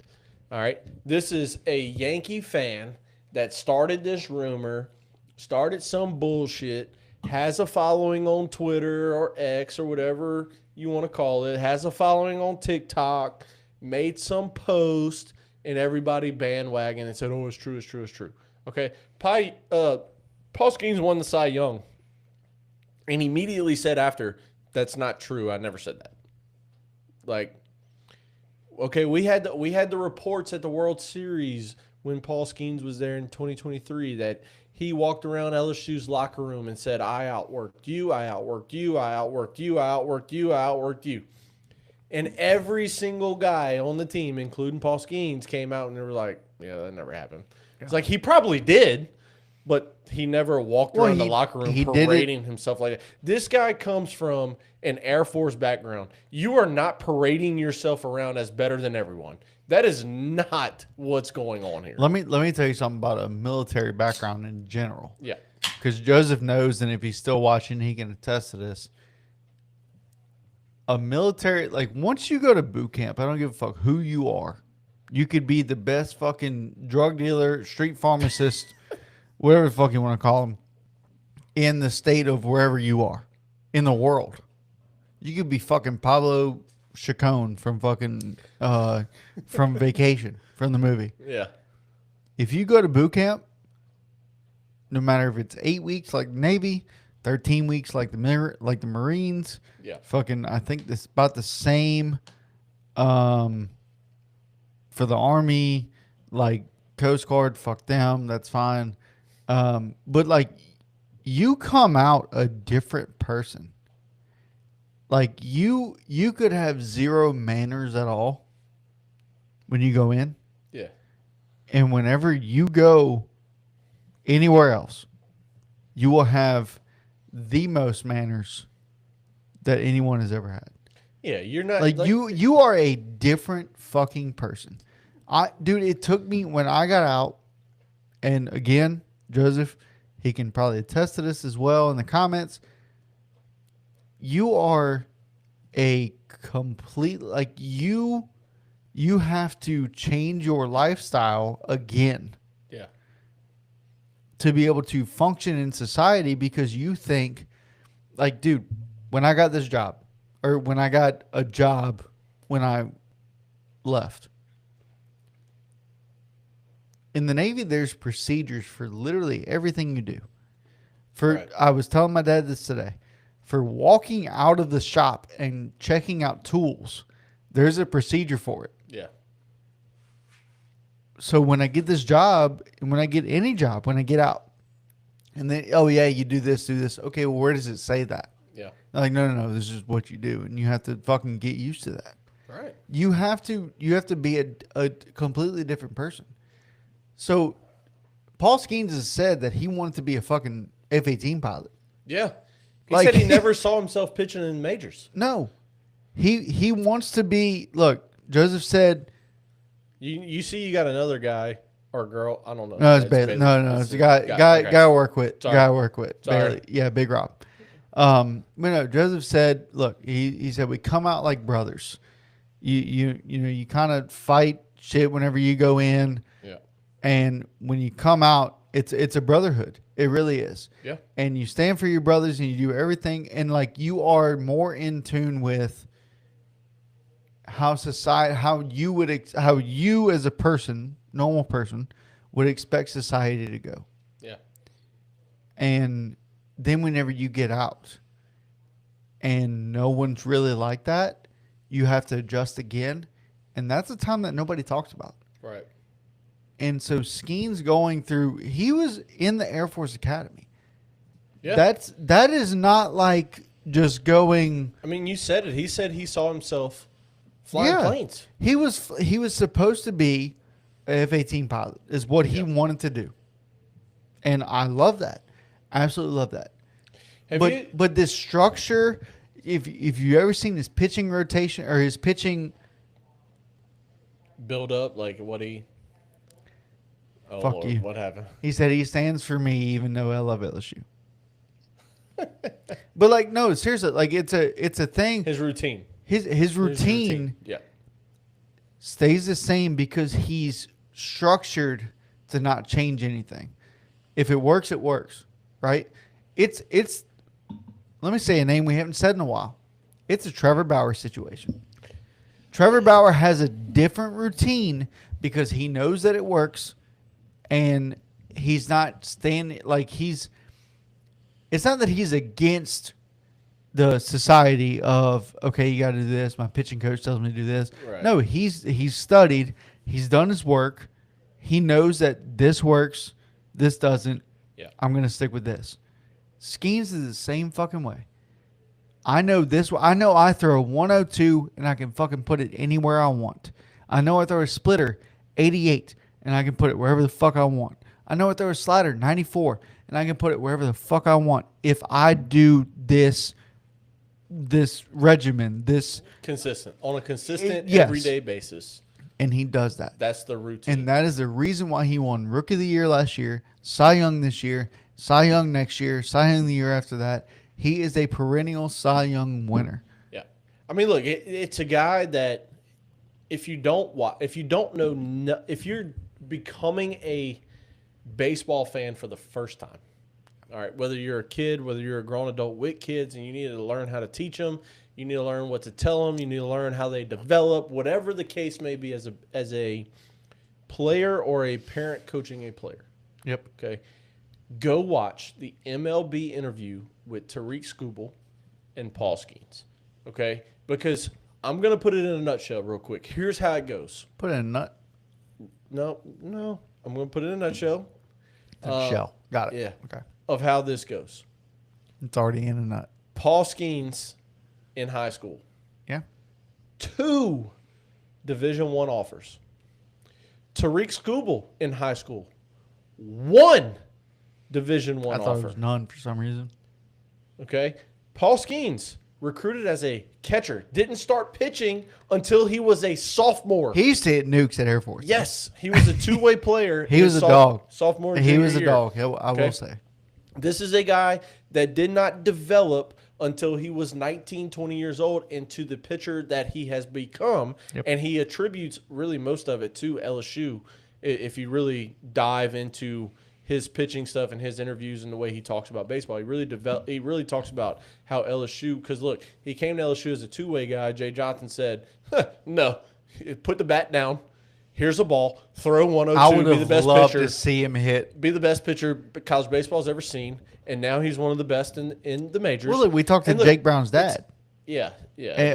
All right? This is a Yankee fan that started this rumor, started some bullshit, has a following on Twitter or X or whatever you want to call it, has a following on TikTok, made some post, and everybody bandwagon and said, oh, it's true, it's true, it's true. Okay? Paul Skeens won the Cy Young, and immediately said after, that's not true, I never said that. Like, okay, we had the reports at the World Series when Paul Skeens was there in 2023 that he walked around LSU's locker room and said, I outworked you, I outworked you, I outworked you, I outworked you, I outworked you. And every single guy on the team, including Paul Skeens, came out and they were like, yeah, that never happened. Yeah. It's like he probably did, but he never walked around the locker room parading himself like that. This guy comes from an Air Force background. You are not parading yourself around as better than everyone. That is not what's going on here. Let me tell you something about a military background in general. Yeah. Because Joseph knows, and if he's still watching, he can attest to this. A military, like, once you go to boot camp, I don't give a fuck who you are. You could be the best fucking drug dealer, street pharmacist, whatever the fuck you want to call them, in the state of wherever you are in the world. You could be fucking Pablo Chacon from fucking from Vacation, from the movie. Yeah. If you go to boot camp, no matter if it's 8 weeks like the Navy, 13 weeks like the Marines, yeah, fucking, I think this about the same for the Army, like Coast Guard, fuck them, that's fine. But like, you come out a different person. Like, you could have zero manners at all when you go in. Yeah. And whenever you go anywhere else, you will have the most manners that anyone has ever had. Yeah, you're not like you are a different fucking person. Dude, it took me when I got out, and again, Joseph, he can probably attest to this as well in the comments. You are a complete, like, you have to change your lifestyle again. Yeah. To be able to function in society, because you think, like, dude, when I got this job, or when I got a job when I left, in the Navy, there's procedures for literally everything you do. Right. I was telling my dad this today. For walking out of the shop and checking out tools, there's a procedure for it. Yeah. So when I get this job, and when I get any job, when I get out, and then, oh yeah, you do this. Okay, well, where does it say that? Yeah. I'm like, no, this is what you do, and you have to fucking get used to that. Right. You have to be a completely different person. So Paul Skeens has said that he wanted to be a fucking F-18 pilot. Yeah. He said he never saw himself pitching in majors. No. He wants to be, look, Joseph said. You see you got another guy or girl, I don't know. No, it's Bailey. No, it's a guy I work with. Sorry. Guy I work with. Sorry. Bailey. Yeah, Big Rob. But no, Joseph said, look, he said, we come out like brothers. You kind of fight shit whenever you go in. Yeah. And when you come out, it's a brotherhood. It really is. Yeah. And you stand for your brothers and you do everything. And like, you are more in tune with how society, how you as a person, normal person, would expect society to go. Yeah. And then whenever you get out and no one's really like that, you have to adjust again. And that's a time that nobody talks about. Right. And so Skeen's going through, he was in the Air Force Academy. Yeah. That is not like just going. I mean, you said it. He said he saw himself flying planes. He was supposed to be a F-18 pilot is what he wanted to do. And I love that. I absolutely love that. But this structure, if you ever seen his pitching rotation or his pitching build up, like what he. Oh, fuck Lord, you. What happened? He said he stands for me, even though I love LSU. But like, no, seriously, like it's a thing. His routine. His routine. Yeah. Stays the same because he's structured to not change anything. If it works, it works, right? It's. Let me say a name we haven't said in a while. It's a Trevor Bauer situation. Trevor Bauer has a different routine because he knows that it works, and he's not standing like he's. It's not that he's against the society of, okay, you got to do this. My pitching coach tells me to do this. Right. No, he's studied. He's done his work. He knows that this works. This doesn't. Yeah. I'm going to stick with this. Skeens is the same fucking way. I know this. I know I throw a 102 and I can fucking put it anywhere I want. I know I throw a splitter 88 and I can put it wherever the fuck I want. I know I throw a slider 94 and I can put it wherever the fuck I want. If I do this regimen, this consistent on a consistent yes. everyday basis. And he does that. That's the routine. And that is the reason why he won Rookie of the Year last year, Cy Young this year, Cy Young next year, Cy Young the year after that. He is a perennial Cy Young winner. Yeah. I mean, look, it's a guy that if you're becoming a baseball fan for the first time, all right, whether you're a kid, whether you're a grown adult with kids and you need to learn how to teach them, you need to learn what to tell them, you need to learn how they develop, whatever the case may be as a player or a parent coaching a player. Yep. Okay. Go watch the MLB interview with Tariq Skubal and Paul Skeens. Okay? Because I'm going to put it in a nutshell real quick. Here's how it goes. Put it in a nut. No. I'm going to put it in a nutshell. Shell. Got it. Yeah. Okay. Of how this goes. It's already in a nut. Paul Skeens in high school. Yeah. 2 Division I offers. Tariq Skubal in high school. 1 Division I I thought offer. it was none for some reason. Okay. Paul Skeens, recruited as a catcher, didn't start pitching until he was a sophomore. He used to hit nukes at Air Force. Yes, he was a two-way player. He was a dog. Sophomore and He junior was a year. dog. I will say. This is a guy that did not develop until he was 19, 20 years old into the pitcher that he has become. Yep. And he attributes really most of it to LSU if you really dive into his pitching stuff and his interviews and the way he talks about baseball. He really talks about how LSU, because look, he came to LSU as a two-way guy. Jay Johnson said, no, put the bat down. Here's a ball. Throw 102. I would be the have best loved pitcher. to see him hit. Be the best pitcher college baseball's ever seen. And now he's one of the best in the majors. Really, we talked to And look, Jake Brown's dad. Yeah.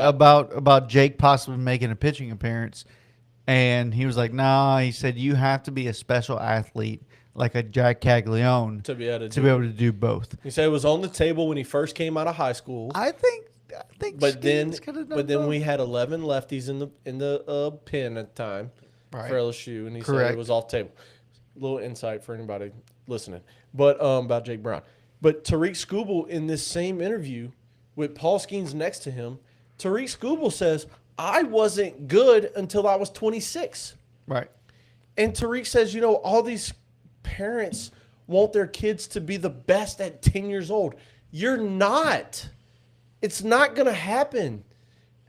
About Jake possibly making a pitching appearance. And he was like, nah, he said, you have to be a special athlete like a Jack Caglione to be able to do both. He said it was on the table when he first came out of high school. I think But then both. we had 11 lefties in the pen at the time Right. for LSU, and he said Correct. it was off the table. Little insight for anybody listening, but about Jake Brown. But Tariq Skubal in this same interview with Paul Skeens next to him, Tariq Skubal says, I wasn't good until I was 26. Right. And Tariq says, all these parents want their kids to be the best at 10 years old. You're not. It's not going to happen.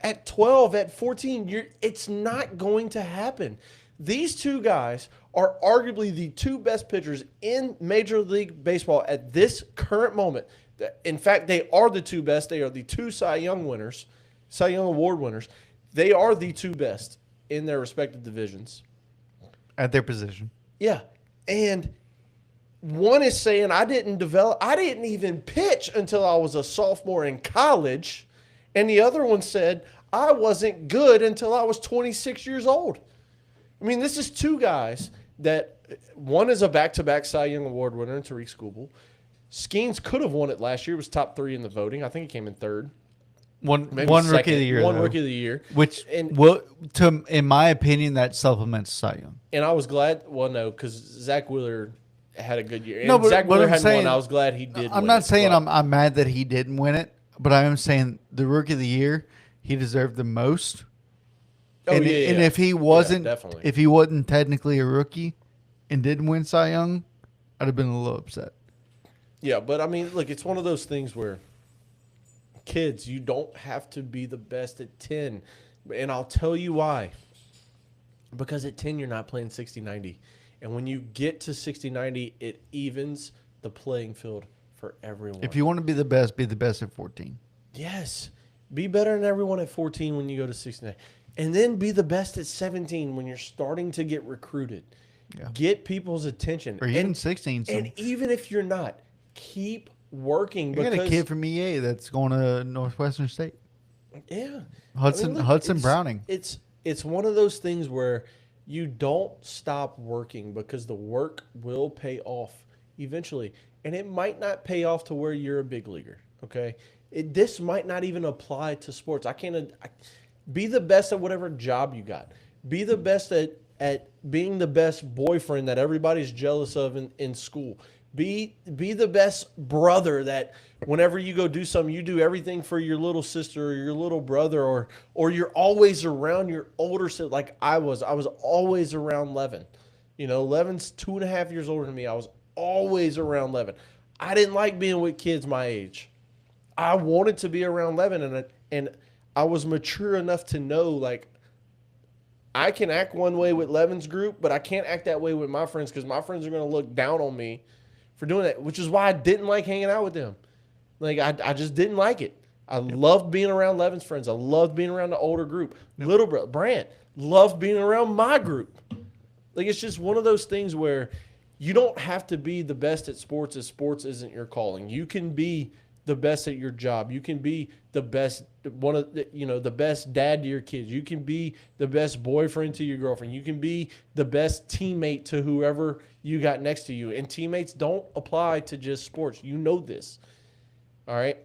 At 12, at 14, it's not going to happen. These two guys are arguably the two best pitchers in Major League Baseball at this current moment. In fact, they are the two best. They are the two Cy Young winners, Cy Young Award winners. They are the two best in their respective divisions. At their position. Yeah. And one is saying, I didn't even pitch until I was a sophomore in college. And the other one said, I wasn't good until I was 26 years old. I mean, this is two guys that one is a back-to-back Cy Young Award winner in Tariq Skubal. Skeens could have won it last year. It was top 3 in the voting. I think he came in 3rd. Maybe One second. rookie of the year. One rookie of the year. Which, in my opinion, that supplements Cy Young. And I was glad. Well, no, because Zach Wheeler had a good year. And No, but Zach Wheeler I'm hadn't saying, won. I was glad he did. I'm not saying I'm mad that he didn't win it, but I am saying the rookie of the year, he deserved the most. Oh, and, yeah, and if he wasn't, definitely. if he wasn't technically a rookie and didn't win Cy Young, I'd have been a little upset. Yeah, but I mean, look, it's one of those things where kids, you don't have to be the best at 10. And I'll tell you why. Because at 10, you're not playing 60-90. And when you get to 60-90, it evens the playing field for everyone. If you want to be the best at 14. Yes. Be better than everyone at 14 when you go to 69. And then be the best at 17 when you're starting to get recruited. Yeah. Get people's attention. Or even 16. And even if you're not, keep working. You got a kid from EA that's going to Northwestern State. Yeah. Hudson Browning. It's one of those things where you don't stop working because the work will pay off eventually. And it might not pay off to where you're a big leaguer, okay? This might not even apply to sports. Be the best at whatever job you got. Be the best at being the best boyfriend that everybody's jealous of in school. Be the best brother that whenever you go do something, you do everything for your little sister or your little brother, or you're always around your older sister. Like I was always around Levin. You know, Levin's 2.5 years older than me. I was always around Levin. I didn't like being with kids my age. I wanted to be around Levin, and I was mature enough to know, like, I can act one way with Levin's group, but I can't act that way with my friends because my friends are going to look down on me for doing that, which is why I didn't like hanging out with them. Like, I just didn't like it. I loved being around Levin's friends. I loved being around the older group. Little brother, Brant, loved being around my group. Like, it's just one of those things where you don't have to be the best at sports if sports isn't your calling. You can be the best at your job. You can be the best, the best dad to your kids. You can be the best boyfriend to your girlfriend. You can be the best teammate to whoever you got next to you. And teammates don't apply to just sports. You know this. All right.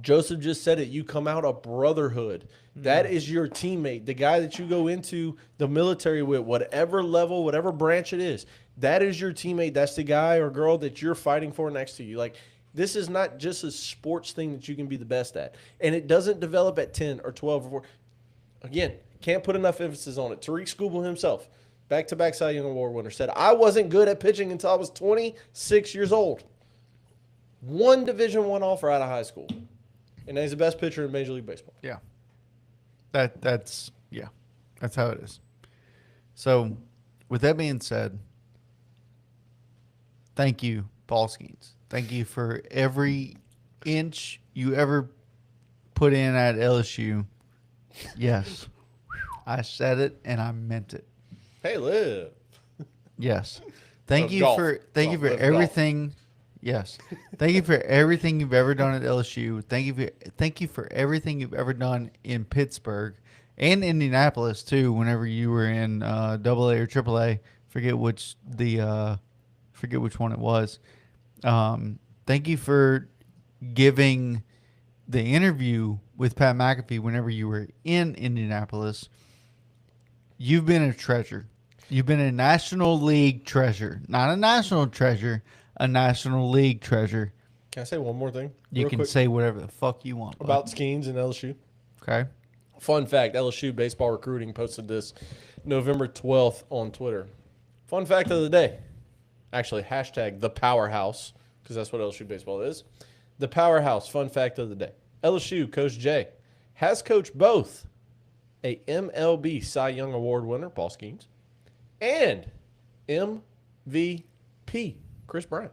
Joseph just said it. You come out a brotherhood. That is your teammate, the guy that you go into the military with, whatever level, whatever branch it is. That is your teammate. That's the guy or girl that you're fighting for next to you. Like, this is not just a sports thing that you can be the best at. And it doesn't develop at 10 or 12 or 4. Again, can't put enough emphasis on it. Tariq Skubal himself, back-to-back Cy Young Award winner, said, I wasn't good at pitching until I was 26 years old. One Division I offer out of high school. And he's the best pitcher in Major League Baseball. Yeah. That's how it is. So, with that being said, thank you, Paul Skeens. Thank you for every inch you ever put in at LSU. Yes. I said it and I meant it. Hey, Liv. Yes. Thank you golf. for Live everything. Golf. Yes. Thank you for everything you've ever done at LSU. Thank you for everything you've ever done in Pittsburgh and Indianapolis too. Whenever you were in AA or AAA, forget which one it was. Thank you for giving the interview with Pat McAfee whenever you were in Indianapolis. You've been a treasure. You've been a National League treasure. Not a national treasure, a National League treasure. Can I say one more thing? You can say whatever the fuck you want. About Skeens and LSU. Okay. Fun fact, LSU Baseball Recruiting posted this November 12th on Twitter. Fun fact of the day. Actually, hashtag the powerhouse, because that's what LSU baseball is. The powerhouse, fun fact of the day. LSU, Coach Jay, has coached both a MLB Cy Young Award winner, Paul Skeens, and MVP, Chris Bryant.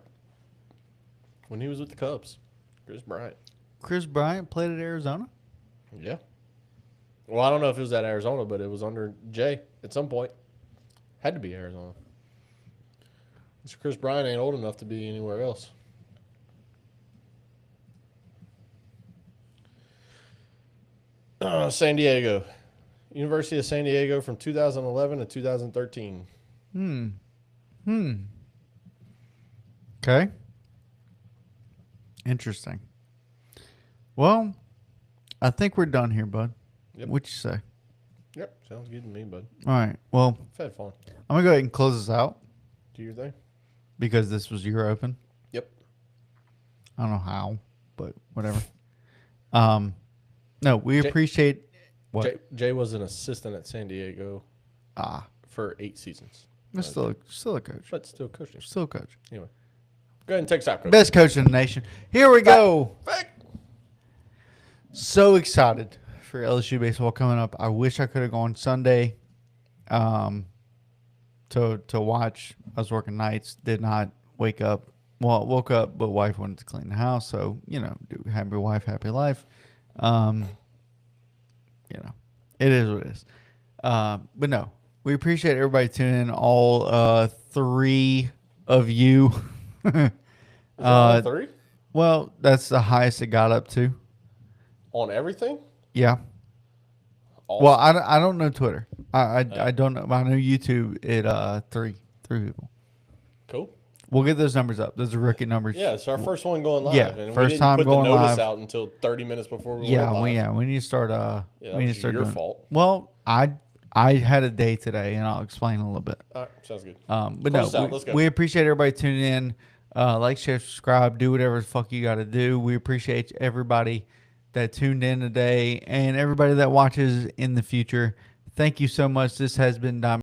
When he was with the Cubs, Chris Bryant. Chris Bryant played at Arizona? Yeah. Well, I don't know if it was at Arizona, but it was under Jay at some point. Had to be Arizona. Chris Bryant ain't old enough to be anywhere else. San Diego. University of San Diego from 2011 to 2013. Okay. Interesting. Well, I think we're done here, bud. Yep. What you say? Yep, sounds good to me, bud. All right. Well, I've had fun. I'm gonna go ahead and close this out Do your thing. because this was your open. Yep. I don't know how, but whatever. No, we appreciate what. Jay was an assistant at San Diego for 8 seasons. But still a coach. But still coaching. Still a coach. Anyway, go ahead and take a shot, coach. Best coach in the nation. Here we go. Back. So excited for LSU baseball coming up. I wish I could have gone Sunday to watch. I was working nights. Did not wake up. Well, woke up, but wife wanted to clean the house. So, do happy wife, happy life. It is what it is. But no, we appreciate everybody tuning in. All 3 of you. All 3? Well, that's the highest it got up to. On everything? Yeah. Awesome. Well, I don't know Twitter. I don't know. I know YouTube. Three people. Cool. We'll get those numbers up. Those are rookie numbers. Yeah, it's our first one going live. Yeah, and first we didn't time put going the notice live. out until 30 minutes before we went live. We need to start. Yeah, we need to that was start your doing. fault. Well, I had a day today, and I'll explain a little bit. All right, sounds good. But Close no, out. Let's go. we appreciate everybody tuning in. Like, share, subscribe, do whatever the fuck you got to do. We appreciate everybody that tuned in today and everybody that watches in the future. Thank you so much. This has been Diamond.